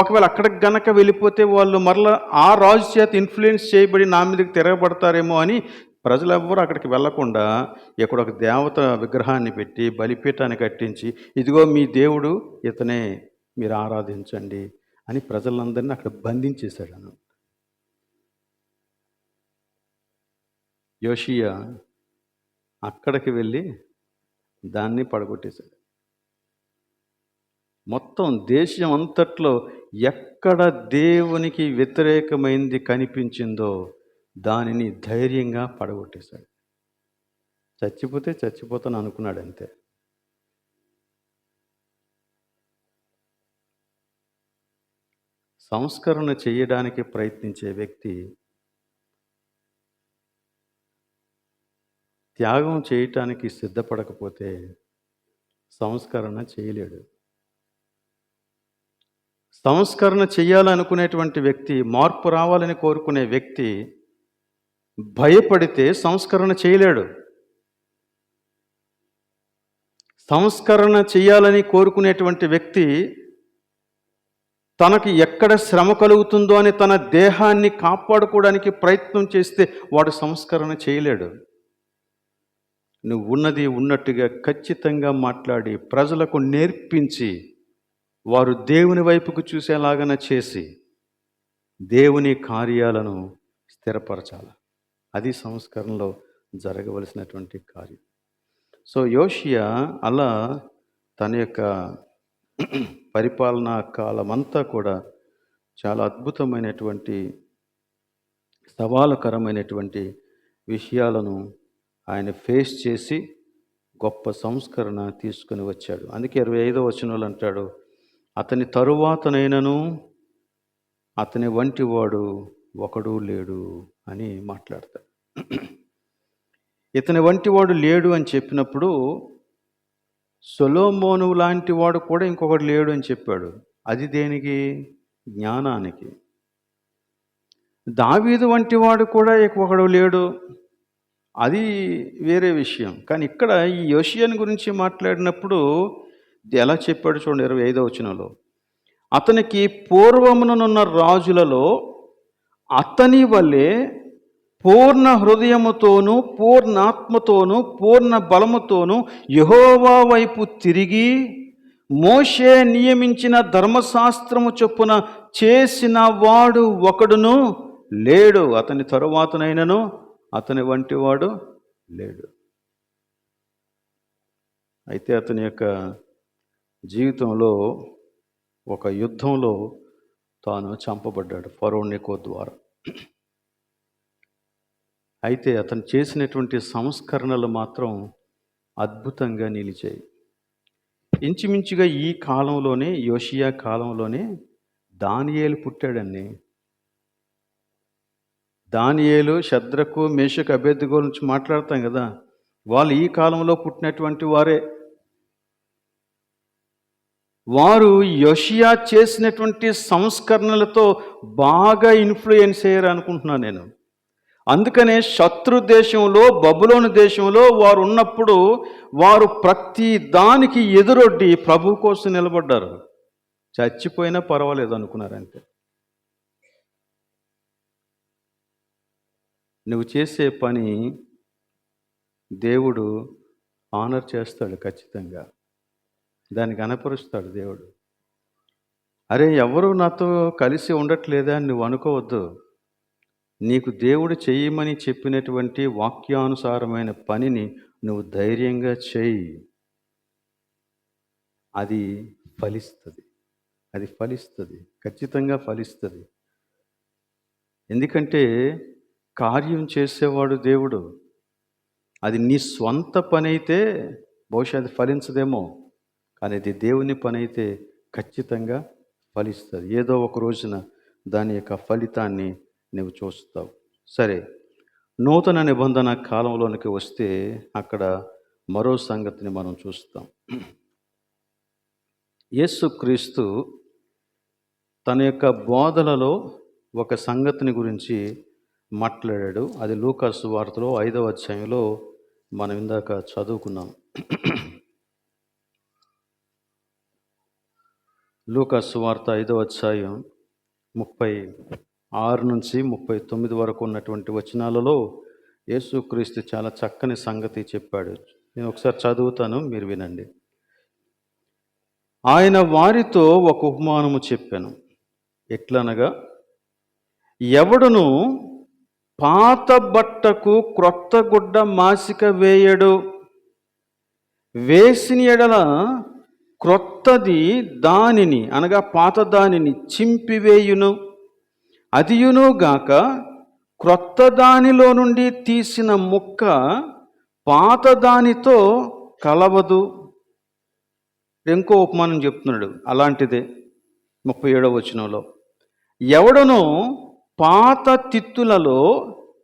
Speaker 1: ఒకవేళ అక్కడికి గనక వెళ్ళిపోతే వాళ్ళు మరలా ఆ రాజు చేత ఇన్ఫ్లుయెన్స్ చేయబడి నా మీదకి తిరగబడతారేమో అని ప్రజలెవ్వరూ అక్కడికి వెళ్ళకుండా ఇక్కడ ఒక దేవత విగ్రహాన్ని పెట్టి బలిపీఠాన్ని కట్టించి, ఇదిగో మీ దేవుడు ఇతనే, మీరు ఆరాధించండి అని ప్రజలందరినీ అక్కడ బంధించేశాడు. యోషియా అక్కడికి వెళ్ళి దాన్ని పడగొట్టేశాడు. మొత్తం దేశం అంతట్లో ఎక్కడ దేవునికి వ్యతిరేకమైంది కనిపించిందో దానిని ధైర్యంగా పడగొట్టేశాడు. చచ్చిపోతే చచ్చిపోతాను అనుకున్నాడు అంతే. సంస్కరణ చేయడానికి ప్రయత్నించే వ్యక్తి త్యాగం చేయటానికి సిద్ధపడకపోతే సంస్కరణ చేయలేడు. సంస్కరణ చేయాలనుకునేటువంటి వ్యక్తి, మార్పు రావాలని కోరుకునే వ్యక్తి భయపడితే సంస్కరణ చేయలేడు. సంస్కరణ చేయాలని కోరుకునేటువంటి వ్యక్తి తనకి ఎక్కడ శ్రమ కలుగుతుందో అని తన దేహాన్ని కాపాడుకోవడానికి ప్రయత్నం చేస్తే వాడు సంస్కరణ చేయలేడు. నువ్వు ఉన్నది ఉన్నట్టుగా ఖచ్చితంగా మాట్లాడి ప్రజలకు నేర్పించి వారు దేవుని వైపుకు చూసేలాగా చేసి దేవుని కార్యాలను స్థిరపరచాలి. అది సంస్కరణలో జరగవలసినటువంటి కార్యం. సో యోషియా అలా తన యొక్క పరిపాలనా కాలమంతా కూడా చాలా అద్భుతమైనటువంటి సవాలుకరమైనటువంటి విషయాలను ఆయన ఫేస్ చేసి గొప్ప సంస్కరణ తీసుకుని వచ్చాడు. అందుకే 25వ వచనంలో అంటాడు, అతని తరువాతనైనను అతని వంటి వాడు ఒకడు లేడు అని మాట్లాడతాడు. ఇతని వంటి వాడు లేడు అని చెప్పినప్పుడు సొలొమోను లాంటి వాడు కూడా ఇంకొకడు లేడు అని చెప్పాడు. అది దేనికి? జ్ఞానానికి. దావీదు వంటి వాడు కూడా ఒకడు లేడు, అది వేరే విషయం. కానీ ఇక్కడ ఈ యోషియాని గురించి మాట్లాడినప్పుడు ఎలా చెప్పాడు చూడండి 25వ వచనంలో, అతనికి పూర్వమునున్న రాజులలో అతని వలె పూర్ణ హృదయముతోనూ పూర్ణాత్మతోనూ పూర్ణ బలముతోనూ యెహోవా వైపు తిరిగి మోషే నియమించిన ధర్మశాస్త్రము చొప్పున చేసిన వాడు ఒకడును లేడు. అతని తరువాతనైనను అతని వంటి వాడు లేడు. అయితే అతని యొక్క జీవితంలో ఒక యుద్ధంలో తాను చంపబడ్డాడు ఫరో నెకో ద్వారా. అయితే అతను చేసినటువంటి సంస్కరణలు మాత్రం అద్భుతంగా నిలిచాయి. ఇంచుమించుగా ఈ కాలంలోనే, యోషియా కాలంలోనే దానియేలు పుట్టాడండి. దానియేలు, షద్రకు, మేషకు, అబేద్నెగో నుంచి మాట్లాడతాం కదా, వాళ్ళు ఈ కాలంలో పుట్టినటువంటి వారే. వారు యోషియా చేసినటువంటి సంస్కరణలతో బాగా ఇన్ఫ్లుయెన్స్ అయ్యారు అనుకుంటున్నాను నేను. అందుకనే శత్రు దేశంలో, బబులోను దేశంలో వారు ఉన్నప్పుడు వారు ప్రతి దానికి ఎదురొడ్డి ప్రభు కోసం నిలబడ్డారు. చచ్చిపోయినా పర్వాలేదు అనుకున్నారంతే. నువ్వు చేసే పని దేవుడు ఆనర్ చేస్తాడు, ఖచ్చితంగా దాన్ని కనపరుస్తాడు దేవుడు. అరే ఎవరు నాతో కలిసి ఉండట్లేదా అని నువ్వు అనుకోవద్దు. నీకు దేవుడు చెయ్యమని చెప్పినటువంటి వాక్యానుసారమైన పనిని నువ్వు ధైర్యంగా చేయి. అది ఫలిస్తుంది, అది ఫలిస్తుంది, ఖచ్చితంగా ఫలిస్తుంది. ఎందుకంటే కార్యం చేసేవాడు దేవుడు. అది నీ స్వంత పని అయితే బహుశా అది ఫలించదేమో, కానీ అది దేవుని పని అయితే ఖచ్చితంగా ఫలిస్తుంది. ఏదో ఒక రోజున దాని యొక్క ఫలితాన్ని నువ్వు చూస్తావు. సరే, నూతన నిబంధన కాలంలోనికి వస్తే అక్కడ మరో సంగతిని మనం చూస్తాం. యేసుక్రీస్తు తన యొక్క బోధలలో ఒక సంగతిని గురించి మాట్లాడాడు. అది లూకా సువార్తలో 5వ అధ్యాయంలో మనం ఇందాక చదువుకున్నాం. లూకా సువార్త 5వ అధ్యాయం 36 నుంచి 39 వరకు ఉన్నటువంటి వచనాలలో యేసుక్రీస్తు చాలా చక్కని సంగతి చెప్పాడు. నేను ఒకసారి చదువుతాను, మీరు వినండి. ఆయన వారితో ఒక ఉపమానము చెప్పాను. ఎట్లనగా, ఎవడును పాత బట్టకు క్రొత్త గుడ్డ మాసిక వేయడు. వేసిన ఎడల క్రొత్తది దానిని అనగా పాత దానిని చింపివేయును. అదియును గాక క్రొత్త దానిలో నుండి తీసిన ముక్క పాత దానితో కలవదు. ఇంకో ఉపమానం చెప్తున్నాడు అలాంటిదే 37వ వచనంలో. ఎవడనో పాత తిత్తులలో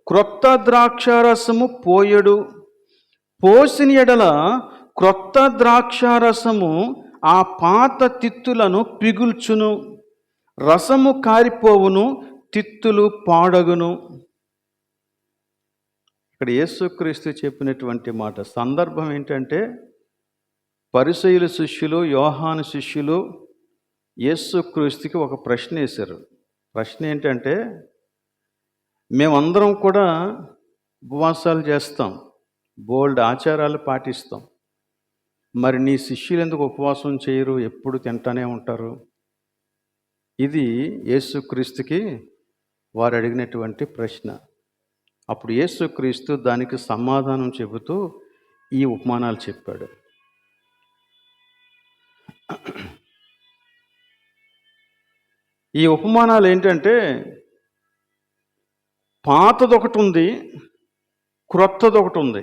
Speaker 1: క్రొత్త ద్రాక్షారసము పోయడు. పోసిన ఎడల క్రొత్త ద్రాక్షారసము ఆ పాత తిత్తులను పిగుల్చును, రసము కారిపోవును, తిత్తులు పాడగును. ఇక్కడ యేసుక్రీస్తు చెప్పినటువంటి మాట సందర్భం ఏంటంటే, పరిసయ్యుల శిష్యులు, యోహాను శిష్యులు యేసుక్రీస్తుకి ఒక ప్రశ్న వేశారు. ప్రశ్న ఏంటంటే, మేమందరం కూడా ఉపవాసాలు చేస్తాం, బోల్డ్ ఆచారాలు పాటిస్తాం, మరి నీ శిష్యులు ఎందుకు ఉపవాసం చేయరు, ఎప్పుడు తింటానే ఉంటారు? ఇది యేసుక్రీస్తుకి వారు అడిగినటువంటి ప్రశ్న. అప్పుడు యేసుక్రీస్తు దానికి సమాధానం చెబుతూ ఈ ఉపమానాలు చెప్పాడు. ఈ ఉపమానాలు ఏంటంటే, పాతదొకటి ఉంది, క్రొత్తది ఒకటి ఉంది.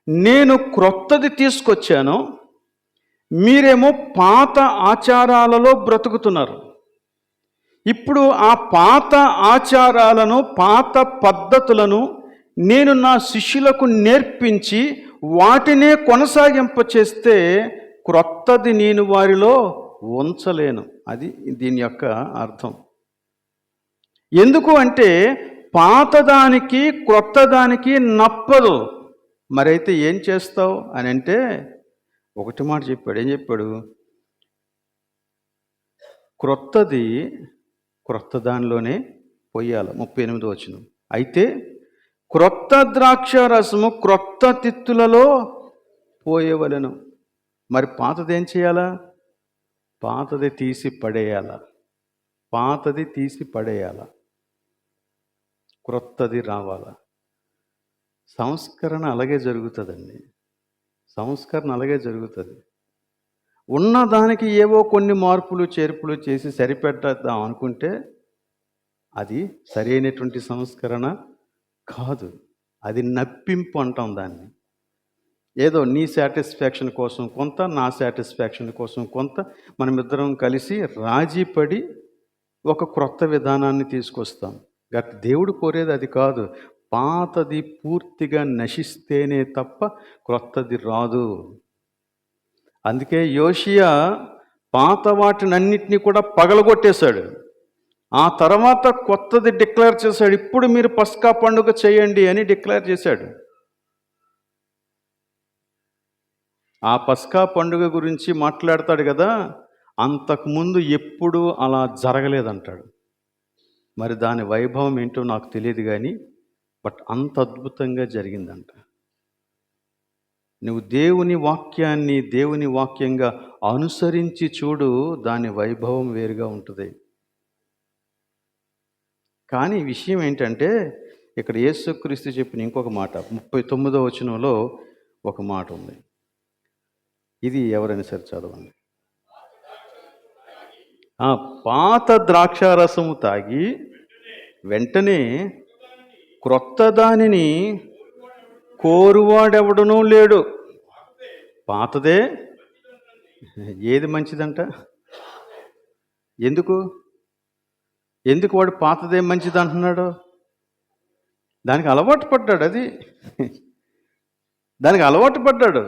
Speaker 1: నేను క్రొత్తది తీసుకొచ్చాను, మీరేమో పాత ఆచారాలలో బ్రతుకుతున్నారు. ఇప్పుడు ఆ పాత ఆచారాలను, పాత పద్ధతులను నేను నా శిష్యులకు నేర్పించి వాటినే కొనసాగింపచేస్తే క్రొత్తది నేను వారిలో ఉంచలేను. అది దీని యొక్క అర్థం. ఎందుకు అంటే పాతదానికి క్రొత్తదానికి నప్పదు. మరైతే ఏం చేస్తావు అని అంటే ఒకటి మాట చెప్పాడు. ఏం చెప్పాడు? క్రొత్తది క్రొత్త దానిలోనే పొయ్యాలి. 38వ వచనం. అయితే క్రొత్త ద్రాక్ష రసము క్రొత్త తిత్తులలో పోయవలెను. మరి పాతది ఏం చేయాలా? పాతది తీసి పడేయాలా. పాతది తీసి పడేయాలా, క్రొత్తది రావాలా. సంస్కరణ అలాగే జరుగుతుందండి. సంస్కరణ అలాగే జరుగుతుంది. ఉన్నదానికి ఏవో కొన్ని మార్పులు చేర్పులు చేసి సరిపెట్టేద్దాం అనుకుంటే అది సరైనటువంటి సంస్కరణ కాదు. అది నప్పింపు అంటాం దాన్ని. ఏదో నీ సాటిస్ఫాక్షన్ కోసం కొంత, నా సాటిస్ఫాక్షన్ కోసం కొంత, మనమిద్దరం కలిసి రాజీపడి ఒక క్రొత్త విధానాన్ని తీసుకొస్తాం. దేవుడు కోరేది అది కాదు. పాతది పూర్తిగా నశిస్తేనే తప్ప క్రొత్తది రాదు. అందుకే యోషియా పాత వాటినన్నిటినీ కూడా పగలగొట్టేశాడు. ఆ తర్వాత కొత్తది డిక్లేర్ చేశాడు. ఇప్పుడు మీరు పస్కా పండుగ చేయండి అని డిక్లేర్ చేశాడు. ఆ పస్కా పండుగ గురించి మాట్లాడతాడు కదా, అంతకుముందు ఎప్పుడూ అలా జరగలేదంటాడు. మరి దాని వైభవం ఏంటో నాకు తెలియదు కానీ బట్ అంత అద్భుతంగా జరిగిందంట. నువ్వు దేవుని వాక్యాన్ని దేవుని వాక్యంగా అనుసరించి చూడు, దాని వైభవం వేరుగా ఉంటుంది. కానీ విషయం ఏంటంటే, ఇక్కడ యేసుక్రీస్తు చెప్పిన ఇంకొక మాట 39వ వచనంలో ఒక మాట ఉంది. ఇది ఎవరైనా సరే చదవండి. పాత ద్రాక్షారసము తాగి వెంటనే క్రొత్త దానిని కోరువాడెవడనూ లేడు. పాతదే ఏది మంచిదంట? ఎందుకు వాడు పాతదే మంచిది అంటున్నాడు? దానికి అలవాటు పడ్డాడు. దానికి అలవాటు పడ్డాడు.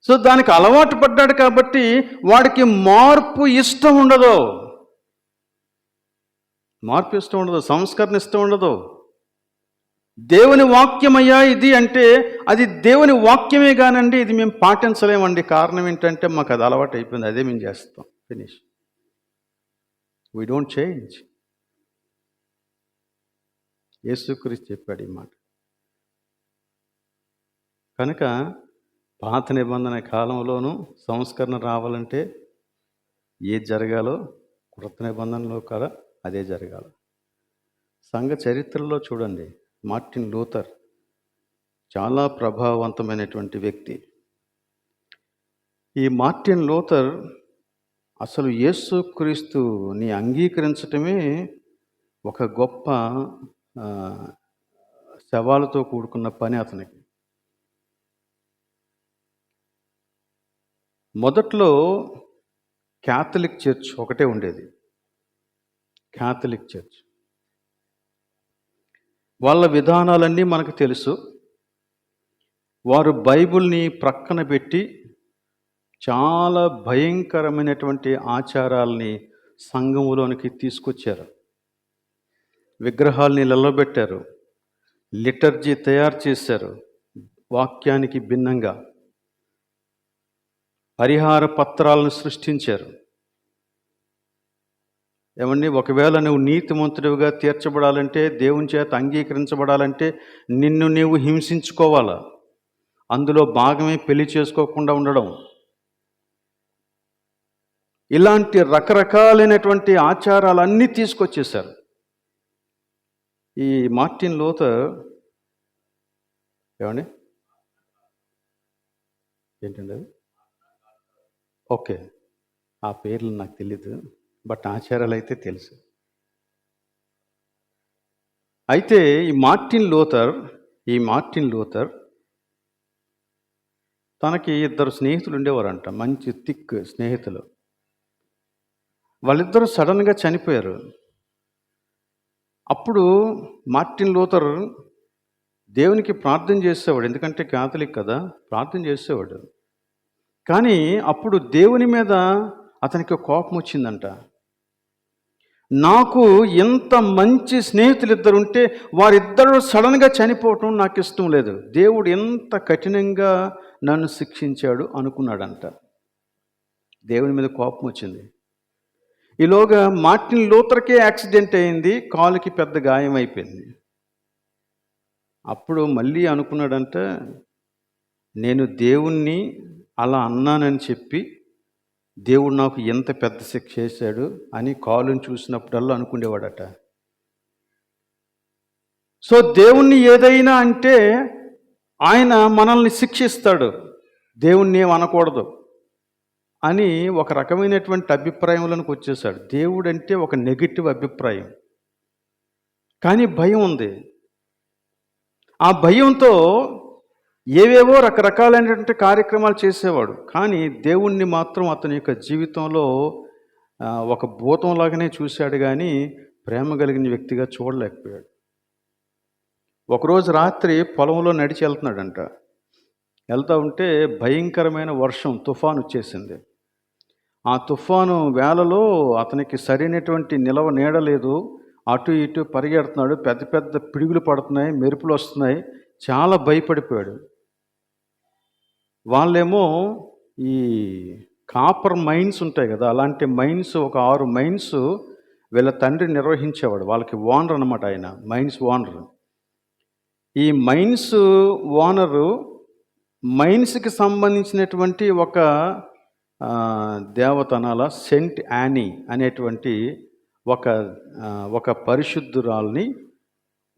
Speaker 1: సో దానికి అలవాటు పడ్డాడు కాబట్టి వాడికి మార్పు ఇష్టం ఉండదు. మార్పు ఇష్టం ఉండదు, సంస్కరణ ఇష్టం ఉండదు. దేవుని వాక్యమయ్యా ఇది అంటే అది దేవుని వాక్యమే కానండి, ఇది మేము పాటించలేమండి. కారణం ఏంటంటే మాకు అది అలవాటు అయిపోయింది, అదే మేము చేస్తాం. ఫినిష్. We don't change. యేసుక్రీస్తు చెప్పాడు ఈ మాట. కనుక పాత నిబంధన కాలంలోనూ సంస్కరణ రావాలంటే ఏది జరగాలో కృత నిబంధనలో కూడా అదే జరగాలి. సంఘ చరిత్రలో చూడండి, మార్టిన్ లూథర్ చాలా ప్రభావవంతమైనటువంటి వ్యక్తి. ఈ మార్టిన్ లూథర్ అసలు యేసుక్రీస్తుని అంగీకరించటమే ఒక గొప్ప సవాలుతో కూడుకున్న పని అతనికి. మొదట్లో క్యాథలిక్ చర్చ్ ఒకటే ఉండేది, క్యాథలిక్ చర్చ్. వాళ్ళ విధానాలన్నీ మనకు తెలుసు. వారు బైబిల్ని ప్రక్కన పెట్టి చాలా భయంకరమైనటువంటి ఆచారాల్ని సంఘములోనికి తీసుకొచ్చారు. విగ్రహాల్ని నిలబెట్టారు, లిటర్జీ తయారు చేశారు, వాక్యానికి భిన్నంగా పరిహార పత్రాలను సృష్టించారు. ఏమండి, ఒకవేళ నువ్వు నీతిమంతుడివిగా తీర్చబడాలంటే, దేవుని చేత అంగీకరించబడాలంటే నిన్ను నీవు హింసించుకోవాలా. అందులో భాగమే పెళ్లి చేసుకోకుండా ఉండడం. ఇలాంటి రకరకాలైనటువంటి ఆచారాలన్నీ తీసుకొచ్చేశారు. ఈ మార్టిన్ లూథర్ ఏమండి ఏంటండి అది? ఓకే, ఆ పేర్లు నాకు తెలీదు, బట్ ఆచారాలు అయితే తెలుసు. అయితే ఈ మార్టిన్ లూథర్ తనకి ఇద్దరు స్నేహితులు ఉండేవారంట, మంచి థిక్ స్నేహితులు. వాళ్ళిద్దరూ సడన్గా చనిపోయారు. అప్పుడు మార్టిన్ లూథర్ దేవునికి ప్రార్థన చేసేవాడు, ఎందుకంటే క్యాథలిక్ కదా, ప్రార్థన చేసేవాడు. కానీ అప్పుడు దేవుని మీద అతనికి కోపం వచ్చిందంట. నాకు ఎంత మంచి స్నేహితులు ఇద్దరు ఉంటే వారిద్దరూ సడన్గా చనిపోవటం నాకు ఇష్టం లేదు, దేవుడు ఎంత కఠినంగా నన్ను శిక్షించాడు అనుకున్నాడంట. దేవుని మీద కోపం వచ్చింది. ఈలోగా మార్టిన్ లూథర్కే యాక్సిడెంట్ అయింది, కాలుకి పెద్ద గాయం అయిపోయింది. అప్పుడు మళ్ళీ అనుకున్నాడంట, నేను దేవుణ్ణి అలా అన్నానని చెప్పి దేవుడు నాకు ఎంత పెద్ద శిక్ష చేశాడు అని కాలుని చూసినప్పుడల్లా అనుకునేవాడట. సో దేవుణ్ణి ఏదైనా అంటే ఆయన మనల్ని శిక్షిస్తాడు, దేవుణ్ణి ఏం అనకూడదు అని ఒక రకమైనటువంటి అభిప్రాయంలోనికి వచ్చేసాడు. దేవుడు అంటే ఒక నెగిటివ్ అభిప్రాయం. కానీ భయం ఉంది. ఆ భయంతో ఏవేవో రకరకాలైనటువంటి కార్యక్రమాలు చేసేవాడు. కానీ దేవుణ్ణి మాత్రం అతని యొక్క జీవితంలో ఒక భూతంలాగానే చూశాడు, కానీ ప్రేమ కలిగిన వ్యక్తిగా చూడలేకపోయాడు. ఒకరోజు రాత్రి పొలంలో నడిచి వెళ్తున్నాడంట. వెళ్తూ ఉంటే భయంకరమైన వర్షం, తుఫాను వచ్చేసింది. ఆ తుఫాను వేళలో అతనికి సరైనటువంటి నిలవ నీడలేదు. అటు ఇటు పరిగెడుతున్నాడు, పెద్ద పెద్ద పిడుగులు పడుతున్నాయి, మెరుపులు వస్తున్నాయి. చాలా భయపడిపోయాడు. వాళ్ళేమో ఈ కాపర్ మైన్స్ ఉంటాయి కదా, అలాంటి మైన్స్ ఒక 6 మైన్స్ వీళ్ళ తండ్రి నిర్వహించేవాడు. వాళ్ళకి ఓనర్ అనమాట ఆయన, మైన్స్ ఓనర్. ఈ మైన్స్ ఓనరు మైన్స్కి సంబంధించినటువంటి ఒక దేవతనాల సెయింట్ యానీ అనేటువంటి ఒక పరిశుద్ధురాల్ని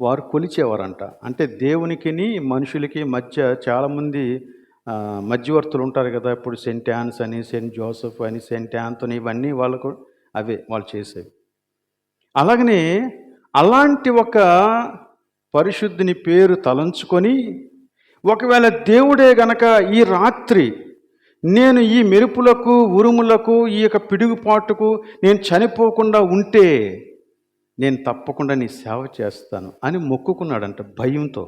Speaker 1: వారు కొలిచేవారంట. అంటే దేవునికిని మనుషులకి మధ్య చాలామంది మధ్యవర్తులు ఉంటారు కదా, ఇప్పుడు సెయింట్ యాన్స్ అని, సెయింట్ జోసెఫ్ అని, సెయింట్ యాంథనీ, ఇవన్నీ వాళ్ళకు అవే వాళ్ళు చేసేవి. అలాగనే అలాంటి ఒక పరిశుద్ధిని పేరు తలంచుకొని, ఒకవేళ దేవుడే గనక ఈ రాత్రి నేను ఈ మెరుపులకు, ఉరుములకు, ఈ యొక్క పిడుగుపాటుకు నేను చనిపోకుండా ఉంటే నేను తప్పకుండా నీ సేవ చేస్తాను అని మొక్కుకున్నాడంట భయంతో.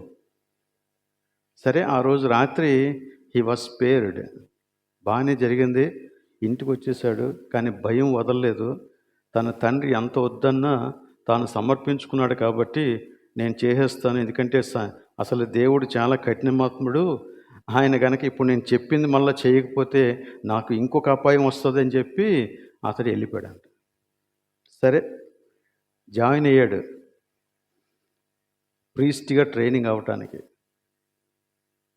Speaker 1: సరే, ఆ రోజు రాత్రి హీ వాజ్ స్పేర్డ్. బాగానే జరిగింది. ఇంటికి వచ్చేసాడు. కానీ భయం వదలలేదు. తన తండ్రి ఎంత వద్దన్నా తాను సమర్పించుకున్నాడు కాబట్టి నేను చేసేస్తాను. ఎందుకంటే అసలు దేవుడు చాలా కఠినాత్ముడు. ఆయన గనక ఇప్పుడు నేను చెప్పింది మళ్ళీ చేయకపోతే నాకు ఇంకొక అపాయం వస్తుందని చెప్పి అతడు వెళ్ళిపోయాడంట. సరే, జాయిన్ అయ్యాడు ప్రీస్ట్గా ట్రైనింగ్ అవ్వటానికి.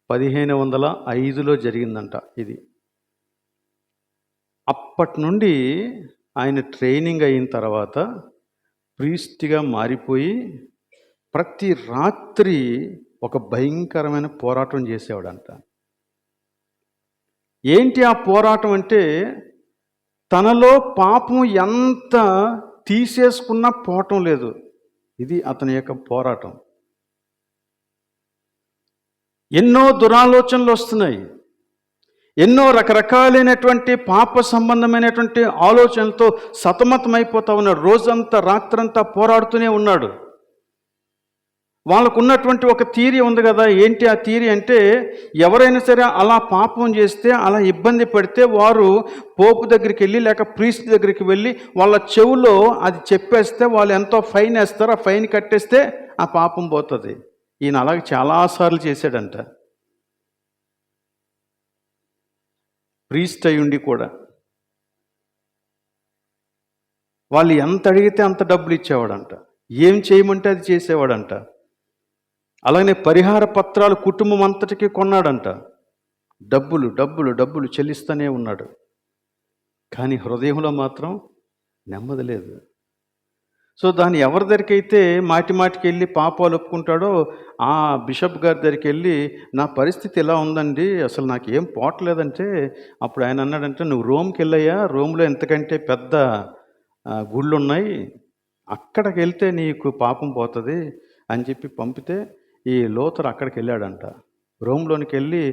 Speaker 1: 1505లో జరిగిందంట ఇది. అప్పటి నుండి ఆయన ట్రైనింగ్ అయిన తర్వాత ప్రీస్ట్గా మారిపోయి ప్రతి రాత్రి ఒక భయంకరమైన పోరాటం చేసేవాడంట. ఏంటి ఆ పోరాటం అంటే, తనలో పాపం ఎంత తీసేసుకున్నా పోవటం లేదు. ఇది అతని యొక్క పోరాటం. ఎన్నో దురాలోచనలు వస్తున్నాయి. ఎన్నో రకరకాలైనటువంటి పాప సంబంధమైనటువంటి ఆలోచనలతో సతమతమైపోతా ఉన్నాడు. రోజంతా రాత్రంతా పోరాడుతూనే ఉన్నాడు. వాళ్ళకు ఉన్నటువంటి ఒక థియరీ ఉంది కదా. ఏంటి ఆ థియరీ అంటే, ఎవరైనా సరే అలా పాపం చేస్తే, అలా ఇబ్బంది పడితే వారు పోపు దగ్గరికి వెళ్ళి లేక ప్రీస్ట్ దగ్గరికి వెళ్ళి వాళ్ళ చెవులో అది చెప్పేస్తే వాళ్ళు ఎంతో ఫైన్ వేస్తారు. ఆ ఫైన్ కట్టేస్తే ఆ పాపం పోతుంది. ఈయన అలాగే చాలాసార్లు చేశాడంట. ప్రీస్ట్ అయి ఉండి కూడా వాళ్ళు ఎంత అడిగితే అంత డబ్బులు ఇచ్చేవాడంట. ఏం చేయమంటే అది చేసేవాడంట. అలాగే పరిహార పత్రాలు కుటుంబం అంతటికి కొన్నాడంట. డబ్బులు డబ్బులు డబ్బులు చెల్లిస్తూనే ఉన్నాడు. కానీ హృదయంలో మాత్రం నెమ్మది లేదు. సో దాన్ని ఎవరి దగ్గరికి అయితే మాటి మాటికి వెళ్ళి పాపాలు ఒప్పుకుంటాడో ఆ బిషప్ గారి దగ్గరికి వెళ్ళి, నా పరిస్థితి ఎలా ఉందండి, అసలు నాకు ఏం పోవట్లేదంటే, అప్పుడు ఆయన అన్నాడంటే, నువ్వు రోమ్కి వెళ్ళయ్యా, రోమ్లో ఎంతకంటే పెద్ద గుళ్ళు ఉన్నాయి, అక్కడికి వెళ్తే నీకు పాపం పోతుంది అని చెప్పి పంపితే ఈ లోతర్ అక్కడికి వెళ్ళాడంట. రోమ్లోనికి వెళ్ళి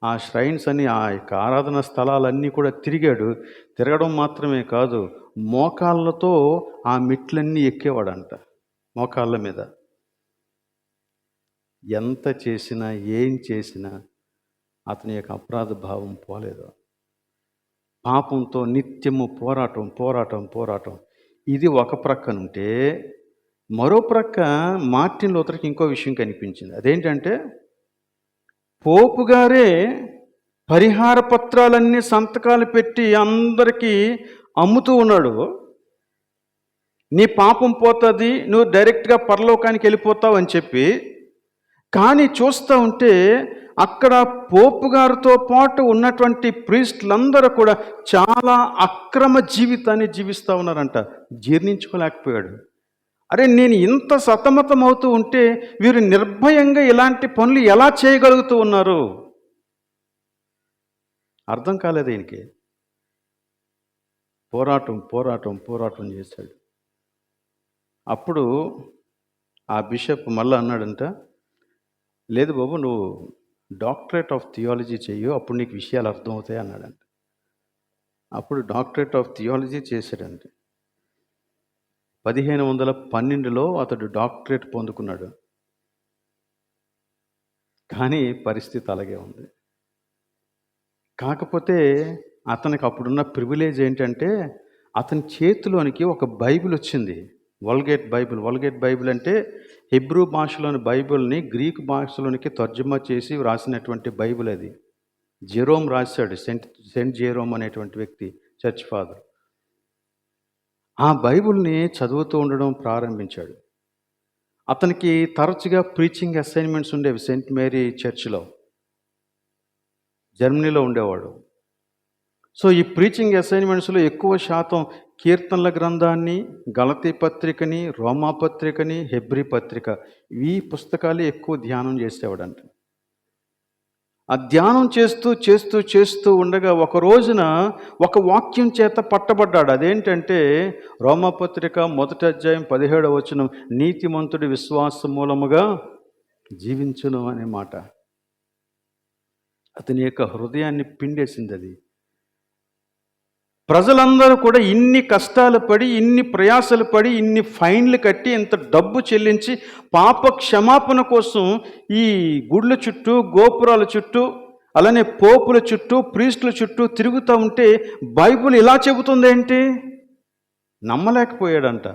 Speaker 1: ఆ ష్రైన్స్ అని, ఆ యొక్క ఆరాధన స్థలాలన్నీ కూడా తిరిగాడు. తిరగడం మాత్రమే కాదు, మోకాళ్ళతో ఆ మెట్లన్నీ ఎక్కేవాడంట. మోకాళ్ళ మీద ఎంత చేసినా ఏం చేసినా అతని యొక్క అపరాధ భావం పోలేదు. పాపంతో నిత్యము పోరాటం పోరాటం పోరాటం. ఇది ఒక ప్రక్కనుంటే, మరో ప్రక్క మార్టిన్ లూథర్కి ఇంకో విషయం కనిపించింది. అదేంటంటే, పోపు గారే పరిహార పత్రాలన్నీ సంతకాలు పెట్టి అందరికీ అమ్ముతూ ఉన్నాడు. నీ పాపం పోతుంది, నువ్వు డైరెక్ట్గా పరలోకానికి వెళ్ళిపోతావు అని చెప్పి. కానీ చూస్తూ ఉంటే అక్కడ పోపు గారితో పాటు ఉన్నటువంటి ప్రీస్టులందరూ కూడా చాలా అక్రమ జీవితాన్ని జీవిస్తూ ఉన్నారంట. జీర్ణించుకోలేకపోయాడు. అరే, నేను ఇంత సతమతం అవుతూ ఉంటే వీరు నిర్భయంగా ఇలాంటి పనులు ఎలా చేయగలుగుతూ ఉన్నారు? అర్థం కాలేదు ఈయనకి. పోరాటం పోరాటం పోరాటం చేశాడు. అప్పుడు ఆ బిషప్ మళ్ళీ అన్నాడంట, లేదు బాబు, నువ్వు డాక్టరేట్ ఆఫ్ థియాలజీ చెయ్యు, అప్పుడు నీకు విషయాలు అర్థమవుతాయి అన్నాడంట. అప్పుడు డాక్టరేట్ ఆఫ్ థియాలజీ చేశాడంట. 1512లో అతడు డాక్టరేట్ పొందుకున్నాడు. కానీ పరిస్థితి అలాగే ఉంది. కాకపోతే అతనికి అప్పుడున్న ప్రివిలేజ్ ఏంటంటే, అతని చేతిలోనికి ఒక బైబిల్ వచ్చింది, వల్గేట్ బైబిల్. వల్గేట్ బైబిల్ అంటే హెబ్రూ భాషలోని బైబిల్ని గ్రీక్ భాషలోనికి తర్జుమా చేసి రాసినటువంటి బైబిల్ అది. జెరోమ్ రాశాడు, సెంట్ జెరోమ్ అనేటువంటి వ్యక్తి, చర్చ్ ఫాదర్. ఆ బైబిల్ని చదువుతూ ఉండడం ప్రారంభించాడు. అతనికి తరచుగా ప్రీచింగ్ అసైన్మెంట్స్ ఉండేవి సెయింట్ మేరీ చర్చ్లో, జర్మనీలో ఉండేవాడు. సో ఈ ప్రీచింగ్ అసైన్మెంట్స్లో ఎక్కువ శాతం కీర్తనల గ్రంథాన్ని, గలతీ పత్రికని, రోమా పత్రికని, హెబ్రీ పత్రిక, ఈ పుస్తకాలు ఎక్కువ ధ్యానం చేసేవాడంట. ఆ ధ్యానం చేస్తూ చేస్తూ చేస్తూ ఉండగా ఒక రోజున ఒక వాక్యం చేత పట్టబడ్డాడు. అదేంటంటే రోమాపత్రిక 1వ అధ్యాయం 17వ వచనం, నీతిమంతుడి విశ్వాస మూలముగా జీవించును అనే మాట అతని యొక్క హృదయాన్ని పిండేసింది. అది ప్రజలందరూ కూడా ఇన్ని కష్టాలు పడి, ఇన్ని ప్రయాసలు పడి, ఇన్ని ఫైన్లు కట్టి, ఇంత డబ్బు చెల్లించి పాప క్షమాపణ కోసం ఈ గుళ్ళ చుట్టూ, గోపురాల చుట్టూ అలానే పోపుల చుట్టూ ప్రీస్టుల చుట్టూ తిరుగుతూ ఉంటే బైబిల్ ఇలా చెబుతుంది ఏంటి? నమ్మలేకపోయాడంట.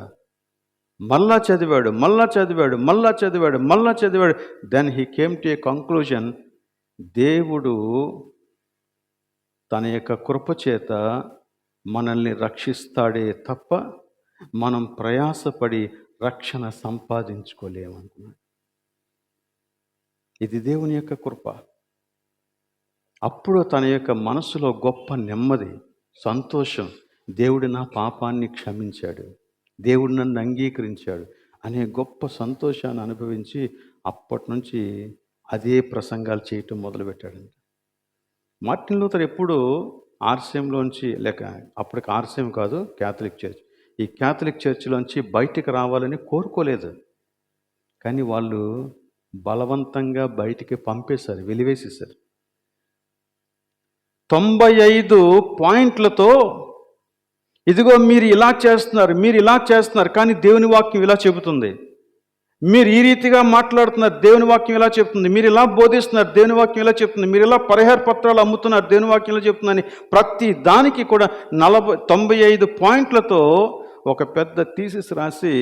Speaker 1: మళ్ళా చదివాడు, మళ్ళా చదివాడు, మళ్ళా చదివాడు, మళ్ళా చదివాడు. Then he came to a conclusion, దేవుడు తన యొక్క కృపచేత మనల్ని రక్షిస్తాడే తప్ప మనం ప్రయాసపడి రక్షణ సంపాదించుకోలేమనుకున్నాడు. ఇది దేవుని యొక్క కృప. అప్పుడు తన యొక్క మనసులో గొప్ప నెమ్మది, సంతోషం, దేవుడు నా పాపాన్ని క్షమించాడు, దేవుడు నన్ను అంగీకరించాడు అనే గొప్ప సంతోషాన్ని అనుభవించి అప్పటి నుంచి అదే ప్రసంగాలు చేయటం మొదలుపెట్టాడండి. మార్టిన్ లూథర్ ఎప్పుడు ఆర్సీఎంలోంచి, లేక అప్పటికి ఆర్సీఎం కాదు, క్యాథలిక్ చర్చ్, ఈ క్యాథలిక్ చర్చిలోంచి బయటికి రావాలని కోరుకోలేదు. కానీ వాళ్ళు బలవంతంగా బయటికి పంపేశారు, వెలివేసేశారు. 95 పాయింట్లతో ఇదిగో మీరు ఇలా చేస్తున్నారు, మీరు ఇలా చేస్తున్నారు, కానీ దేవుని వాక్యం ఇలా చెబుతుంది. మీరు ఈ రీతిగా మాట్లాడుతున్నారు, దేవుని వాక్యం ఇలా చెప్తుంది. మీరు ఇలా బోధిస్తున్నారు, దేవుని వాక్యం ఇలా చెప్తుంది. మీరు ఇలా పరిహార పత్రాలు అమ్ముతున్నారు, దేవుని వాక్యం ఇలా చెప్తుందని ప్రతి దానికి కూడా 95 పాయింట్లతో ఒక పెద్ద థీసిస్ రాసి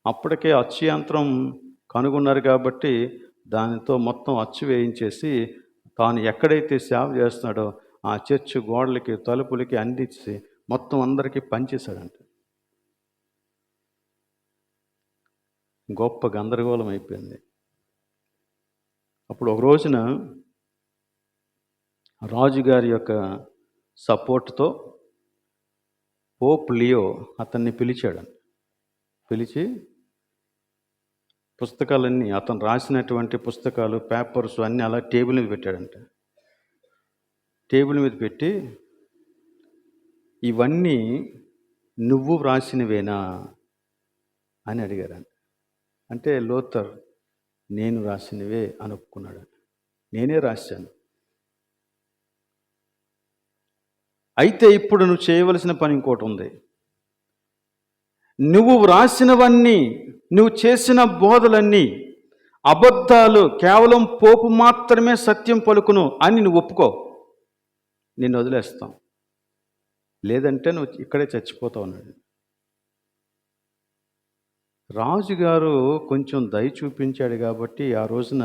Speaker 1: అప్పటికే అచ్చు యంత్రం కనుగొన్నారు కాబట్టి దానితో మొత్తం అచ్చు వేయించేసి తాను ఎక్కడైతే సేవ చేస్తున్నాడో ఆ చర్చ్ గోడలకి, తలుపులకి అందించి మొత్తం అందరికీ పనిచేశాడంట. గొప్ప గందరగోళం అయిపోయింది. అప్పుడు ఒక రోజున రాజుగారి యొక్క సపోర్ట్తో పోప్ లియో అతన్ని పిలిచాడు. పిలిచి పుస్తకాలన్నీ, అతను రాసినటువంటి పుస్తకాలు, పేపర్స్ అన్నీ అలా టేబుల్ మీద పెట్టాడంట. టేబుల్ మీద పెట్టి, ఇవన్నీ నువ్వు వ్రాసినవేనా అని అడిగారంట. అంటే లూథర్ నేను రాసినవే అని ఒప్పుకున్నాడు. నేనే రాశాను. అయితే ఇప్పుడు నువ్వు చేయవలసిన పని ఇంకోటి ఉంది. నువ్వు వ్రాసినవన్నీ, నువ్వు చేసిన బోధలన్నీ అబద్ధాలు, కేవలం పోపు మాత్రమే సత్యం పలుకును అని నువ్వు ఒప్పుకో, నిన్ను వదిలేస్తాం, లేదంటే నువ్వు ఇక్కడే చచ్చిపోతావు అన్నాడు. రాజుగారు కొంచెం దయ చూపించాడు కాబట్టి ఆ రోజున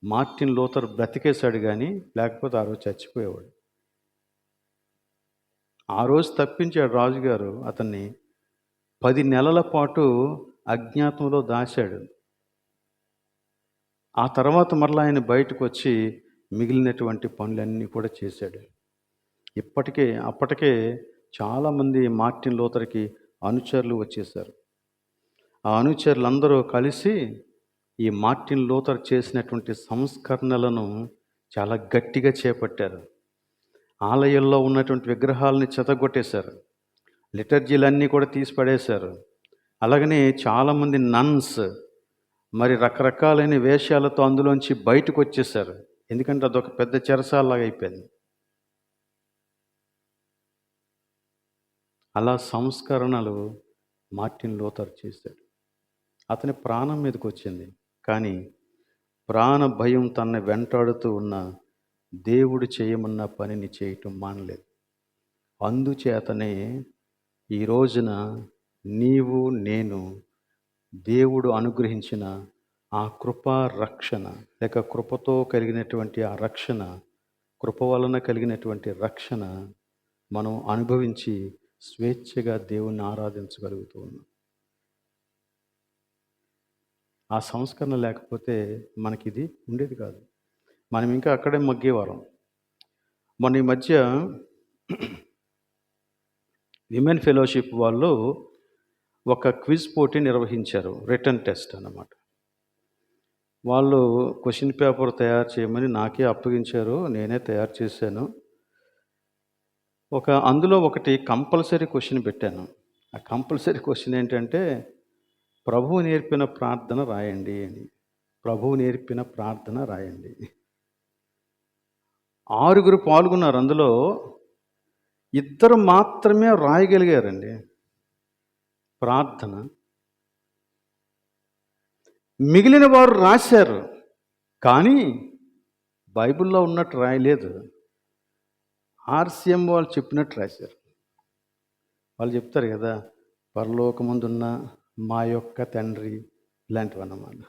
Speaker 1: మార్టిన్ లూథర్ బ్రతికేశాడు, కానీ లేకపోతే ఆ రోజు చచ్చిపోయేవాడు. ఆ రోజు తప్పించాడు రాజుగారు. అతన్ని 10 నెలల పాటు అజ్ఞాతంలో దాచాడు. ఆ తర్వాత మరలా ఆయన బయటకు వచ్చి మిగిలినటువంటి పనులన్నీ కూడా చేశాడు. అప్పటికే చాలామంది మార్టిన్ లూథర్కి అనుచరులు వచ్చేసారు. ఆ అనుచరులందరూ కలిసి ఈ మార్టిన్ లూథర్ చేసినటువంటి సంస్కరణలను చాలా గట్టిగా చేపట్టారు. ఆలయాల్లో ఉన్నటువంటి విగ్రహాలని చెతగొట్టేశారు, లిటర్జీలన్నీ కూడా తీసి పడేశారు. అలాగనే చాలామంది నన్స్ మరి రకరకాలైన వేషాలతో అందులోంచి బయటకు వచ్చేసారు. ఎందుకంటే అదొక పెద్ద చెరసాలలాగా అయిపోయింది. అలా సంస్కరణలు మార్టిన్ లూథర్ చేశాడు. అతని ప్రాణం మీదకి వచ్చింది, కానీ ప్రాణ భయం తనని వెంటాడుతూ ఉన్న దేవుడు చేయమన్న పనిని చేయటం మానలేదు. అందుచేతనే ఈ రోజున నీవు నేను దేవుడు అనుగ్రహించిన ఆ కృపా రక్షణ, లేక కృపతో కలిగినటువంటి ఆ రక్షణ, కృప వలన కలిగినటువంటి రక్షణ మనం అనుభవించి స్వేచ్ఛగా దేవుణ్ణి ఆరాధించగలుగుతూ ఉన్నాం. ఆ సంస్కరణ లేకపోతే మనకిది ఉండేది కాదు. మనం ఇంకా అక్కడే మగ్గేవారం. మొన్న ఈ మధ్య విమెన్ ఫెలోషిప్ వాళ్ళు ఒక క్విజ్ పోటీ నిర్వహించారు, రిటర్న్ టెస్ట్ అన్నమాట. వాళ్ళు క్వశ్చన్ పేపర్ తయారు చేయమని నాకే అప్పగించారు, నేనే తయారు చేశాను. అందులో ఒకటి కంపల్సరీ క్వశ్చన్ పెట్టాను. ఆ కంపల్సరీ క్వశ్చన్ ఏంటంటే, ప్రభువు నేర్పిన ప్రార్థన రాయండి అని. ప్రభువు నేర్పిన ప్రార్థన రాయండి. 6 పాల్గొన్నారు. అందులో 2 మాత్రమే రాయగలిగారండి ప్రార్థన. మిగిలిన వారు రాశారు, కానీ బైబిల్లో ఉన్నట్టు రాయలేదు. ఆర్సీఎం వాళ్ళు చెప్పినట్టు రాశారు. వాళ్ళు చెప్తారు కదా, పరలోకమందున్న మా యొక్క తండ్రి, ఇలాంటివన్నమాట.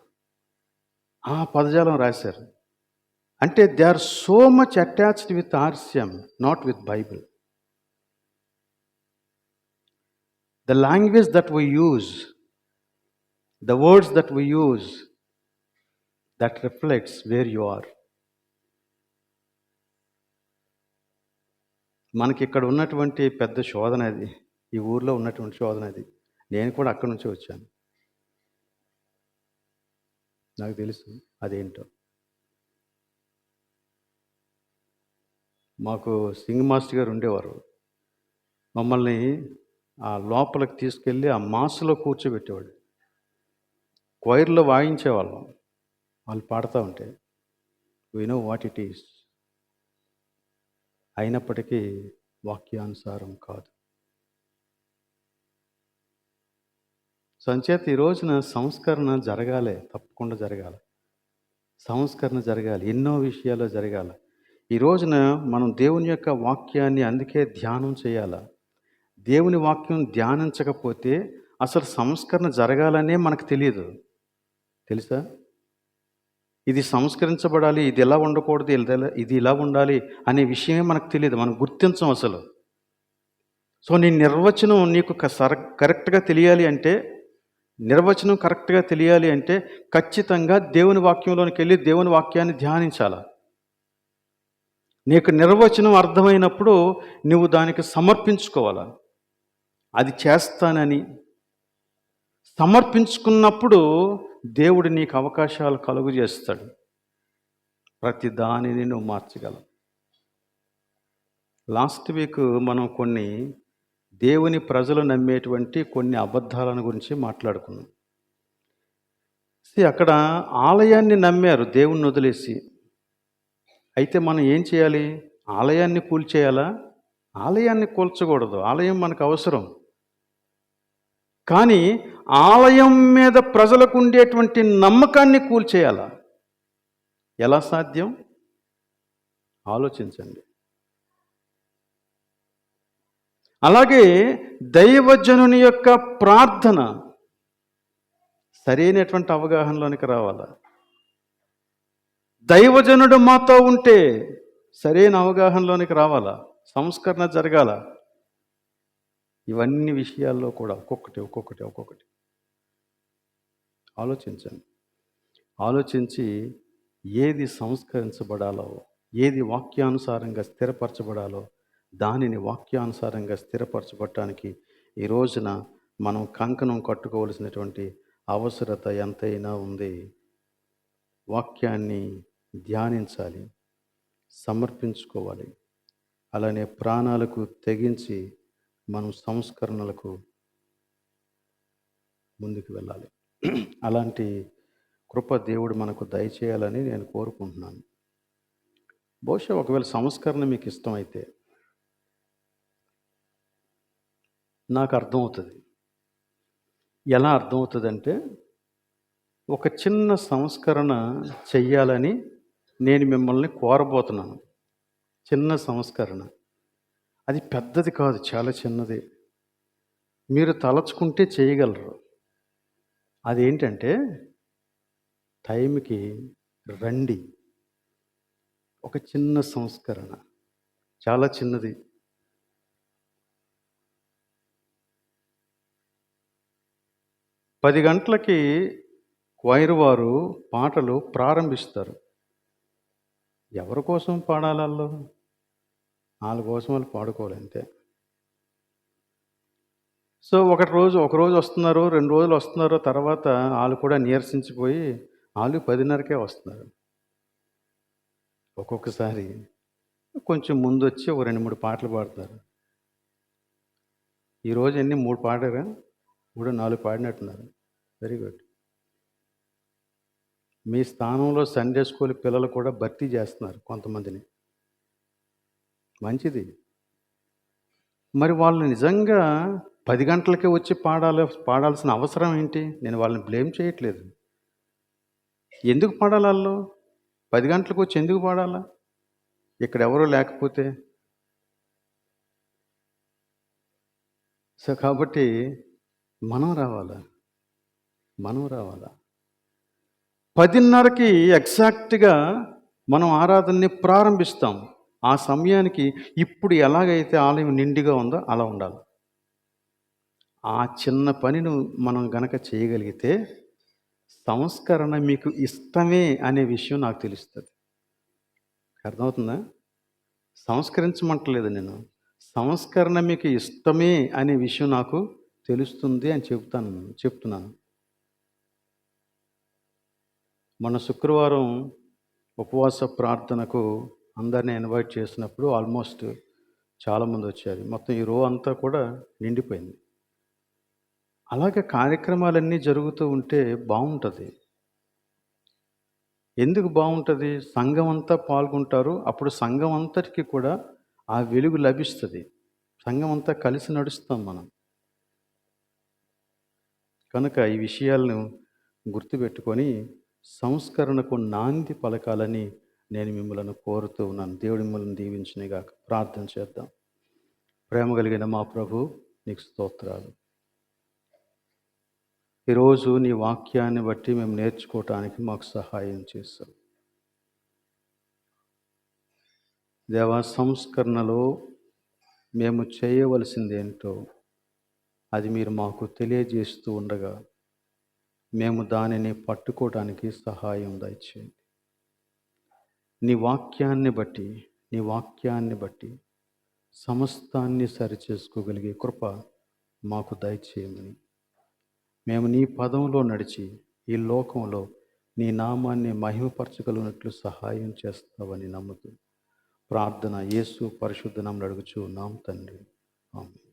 Speaker 1: ఆ పదజాలం రాశారు. అంటే they are so much attached with RCM, not with Bible. The language that we use, the words that we use, that reflects where you are. మనకి ఇక్కడ ఉన్నటువంటి పెద్ద శోధన అది, ఈ ఊర్లో ఉన్నటువంటి శోధన అది. నేను కూడా అక్కడి నుంచి వచ్చాను, నాకు తెలుసు అదేంటో. మాకు సింగ్ మాస్టర్ గారు ఉండేవారు. మమ్మల్ని ఆ లోపలికి తీసుకెళ్ళి ఆ మాస్లో కూర్చోబెట్టేవాడు. క్వైర్లో వాయించేవాళ్ళం, వాళ్ళు పాడుతూ ఉంటే we know what it is. అయినప్పటికీ వాక్యానుసారం కాదు. సంచేత ఈ రోజున సంస్కరణ జరగాలి, తప్పకుండా జరగాలి. సంస్కరణ జరగాలి, ఎన్నో విషయాల్లో జరగాలి. ఈ రోజున మనం దేవుని యొక్క వాక్యాన్ని అందుకే ధ్యానం చేయాలి. దేవుని వాక్యం ధ్యానించకపోతే అసలు సంస్కరణ జరగాలనే మనకు తెలియదు, తెలుసా? ఇది సంస్కరించబడాలి, ఇది ఎలా ఉండకూడదు, ఇది ఇలా ఉండాలి అనే విషయమే మనకు తెలియదు, మనం గుర్తించం అసలు. సో నీ నిర్వచనం నీకు కరెక్ట్గా తెలియాలి అంటే, నిర్వచనం కరెక్ట్గా తెలియాలి అంటే ఖచ్చితంగా దేవుని వాక్యంలోనికి వెళ్ళి దేవుని వాక్యాన్ని ధ్యానించాలి. నీకు నిర్వచనం అర్థమైనప్పుడు నువ్వు దానికి సమర్పించుకోవాలి. అది చేస్తానని సమర్పించుకున్నప్పుడు దేవుడు నీకు అవకాశాలు కలుగు చేస్తాడు. ప్రతి దానిని నువ్వు మార్చగలవు. లాస్ట్ వీక్ మనం కొన్ని దేవుని ప్రజలు నమ్మేటువంటి కొన్ని అబద్ధాలను గురించి మాట్లాడుకున్నాం. అక్కడ ఆలయాన్ని నమ్మారు దేవుణ్ణి వదిలేసి. అయితే మనం ఏం చేయాలి? ఆలయాన్ని కూల్చేయాలా? ఆలయాన్ని కూల్చకూడదు, ఆలయం మనకు అవసరం. కానీ ఆలయం మీద ప్రజలకు ఉండేటువంటి నమ్మకాన్ని కూల్చేయాలా? ఎలా సాధ్యం? ఆలోచించండి. అలాగే దైవజనుని యొక్క ప్రార్థన సరైనటువంటి అవగాహనలోనికి రావాలా? దైవజనుడు మాతో ఉంటే సరైన అవగాహనలోనికి రావాలా? సంస్కరణ జరగాల. ఇవన్నీ విషయాల్లో కూడా ఒక్కొక్కటి ఆలోచించండి. ఆలోచించి ఏది సంస్కరించబడాలో, ఏది వాక్యానుసారంగా స్థిరపరచబడాలో దానిని వాక్యానుసారంగా స్థిరపరచబడటానికి ఈ రోజున మనం కంకణం కట్టుకోవలసినటువంటి అవసరత ఎంతైనా ఉంది. వాక్యాన్ని ధ్యానించాలి, సమర్పించుకోవాలి. అలానే ప్రాణాలకు తెగించి మనం సంస్కరణలకు ముందుకు వెళ్ళాలి. అలాంటి కృప దేవుడు మనకు దయచేయాలని నేను కోరుకుంటున్నాను. బహుశా ఒకవేళ సంస్కరణ మీకు ఇష్టమైతే నాకు అర్థమవుతుంది. ఎలా అర్థమవుతుందంటే, ఒక చిన్న సంస్కరణ చెయ్యాలని నేను మిమ్మల్ని కోరబోతున్నాను. చిన్న సంస్కరణ, అది పెద్దది కాదు, చాలా చిన్నది. మీరు తలచుకుంటే చేయగలరు. అదేంటంటే, టైంకి రండి. ఒక చిన్న సంస్కరణ, చాలా చిన్నది. పది గంటలకి క్వైర్ వారు పాటలు ప్రారంభిస్తారు. ఎవరి కోసం పాడాలి? వాళ్ళు వాళ్ళ కోసం వాళ్ళు పాడుకోవాలి అంతే. సో ఒకరోజు వస్తున్నారు, 2 రోజులు వస్తున్నారు, తర్వాత వాళ్ళు కూడా నీరసించిపోయి వాళ్ళు 10:30కే వస్తున్నారు. ఒక్కొక్కసారి కొంచెం ముందు వచ్చి ఒక 2-3 పాటలు పాడుతున్నారు. ఈరోజు ఎన్ని 3 పాడారా? 3-4 పాడినట్టున్నారు. Very good. మీ స్థానంలో సండే స్కూల్ పిల్లలు కూడా భర్తీ చేస్తున్నారు కొంతమందిని. మంచిది. మరి వాళ్ళు నిజంగా 10 గంటలకే వచ్చి పాడాల్సిన అవసరం ఏంటి? నేను వాళ్ళని బ్లేమ్ చేయట్లేదు. ఎందుకు పాడాలి వాళ్ళు? 10 గంటలకు వచ్చి ఎందుకు పాడాలా? ఇక్కడ ఎవరు లేకపోతే. సో కాబట్టి మనం రావాలా, మనం రావాలా. 10:30కి ఎగ్జాక్ట్గా మనం ఆరాధనని ప్రారంభిస్తాం. ఆ సమయానికి ఇప్పుడు ఎలాగైతే ఆలయం నిండిగా ఉందో అలా ఉండాలి. ఆ చిన్న పనిని మనం గనక చేయగలిగితే సంస్కరణ మీకు ఇష్టమే అనే విషయం నాకు తెలుస్తుంది. అర్థమవుతుందా? సంస్కరించమంటలేదు నేను. సంస్కరణ మీకు ఇష్టమే అనే విషయం నాకు తెలుస్తుంది అని చెప్తున్నాను. మొన్న శుక్రవారం ఉపవాస ప్రార్థనకు అందరిని ఇన్వైట్ చేసినప్పుడు ఆల్మోస్ట్ చాలామంది వచ్చారు. మొత్తం ఈ రో అంతా కూడా నిండిపోయింది. అలాగే కార్యక్రమాలన్నీ జరుగుతూ ఉంటే బాగుంటుంది. ఎందుకు బాగుంటుంది? సంఘం అంతా పాల్గొంటారు. అప్పుడు సంఘం అంతటికి కూడా ఆ వెలుగు లభిస్తుంది. సంఘం అంతా కలిసి నడుస్తాం మనం. కనుక ఈ విషయాలను గుర్తుపెట్టుకొని సంస్కరణకు నాంది పలకాలని నేను మిమ్మల్ని కోరుతూ ఉన్నాను. దేవుడి మిమ్మల్ని దీవించునుగాక. ప్రార్థన చేద్దాం. ప్రేమ కలిగిన మా ప్రభు, నీకు స్తోత్రాలు. ఈరోజు నీ వాక్యాన్ని బట్టి మేము నేర్చుకోవటానికి మాకు సహాయం చేస్తాం. దేవా, సంస్కరణలో మేము చేయవలసిందేంటో అది మీరు మాకు తెలియజేస్తూ ఉండగా మేము దానిని పట్టుకోవడానికి సహాయం దయచేయండి. నీ వాక్యాన్ని బట్టి సమస్తాన్ని సరిచేసుకోగలిగే కృప మాకు దయచేయమని, మేము నీ పదంలో నడిచి ఈ లోకంలో నీ నామాన్ని మహిమపరచగలిగినట్లు సహాయం చేస్తావని నమ్ముతూ ప్రార్థన యేసు పరిశుద్ధ నామమున అడుగుచు ఉన్నాం తండ్రి. ఆమేన్.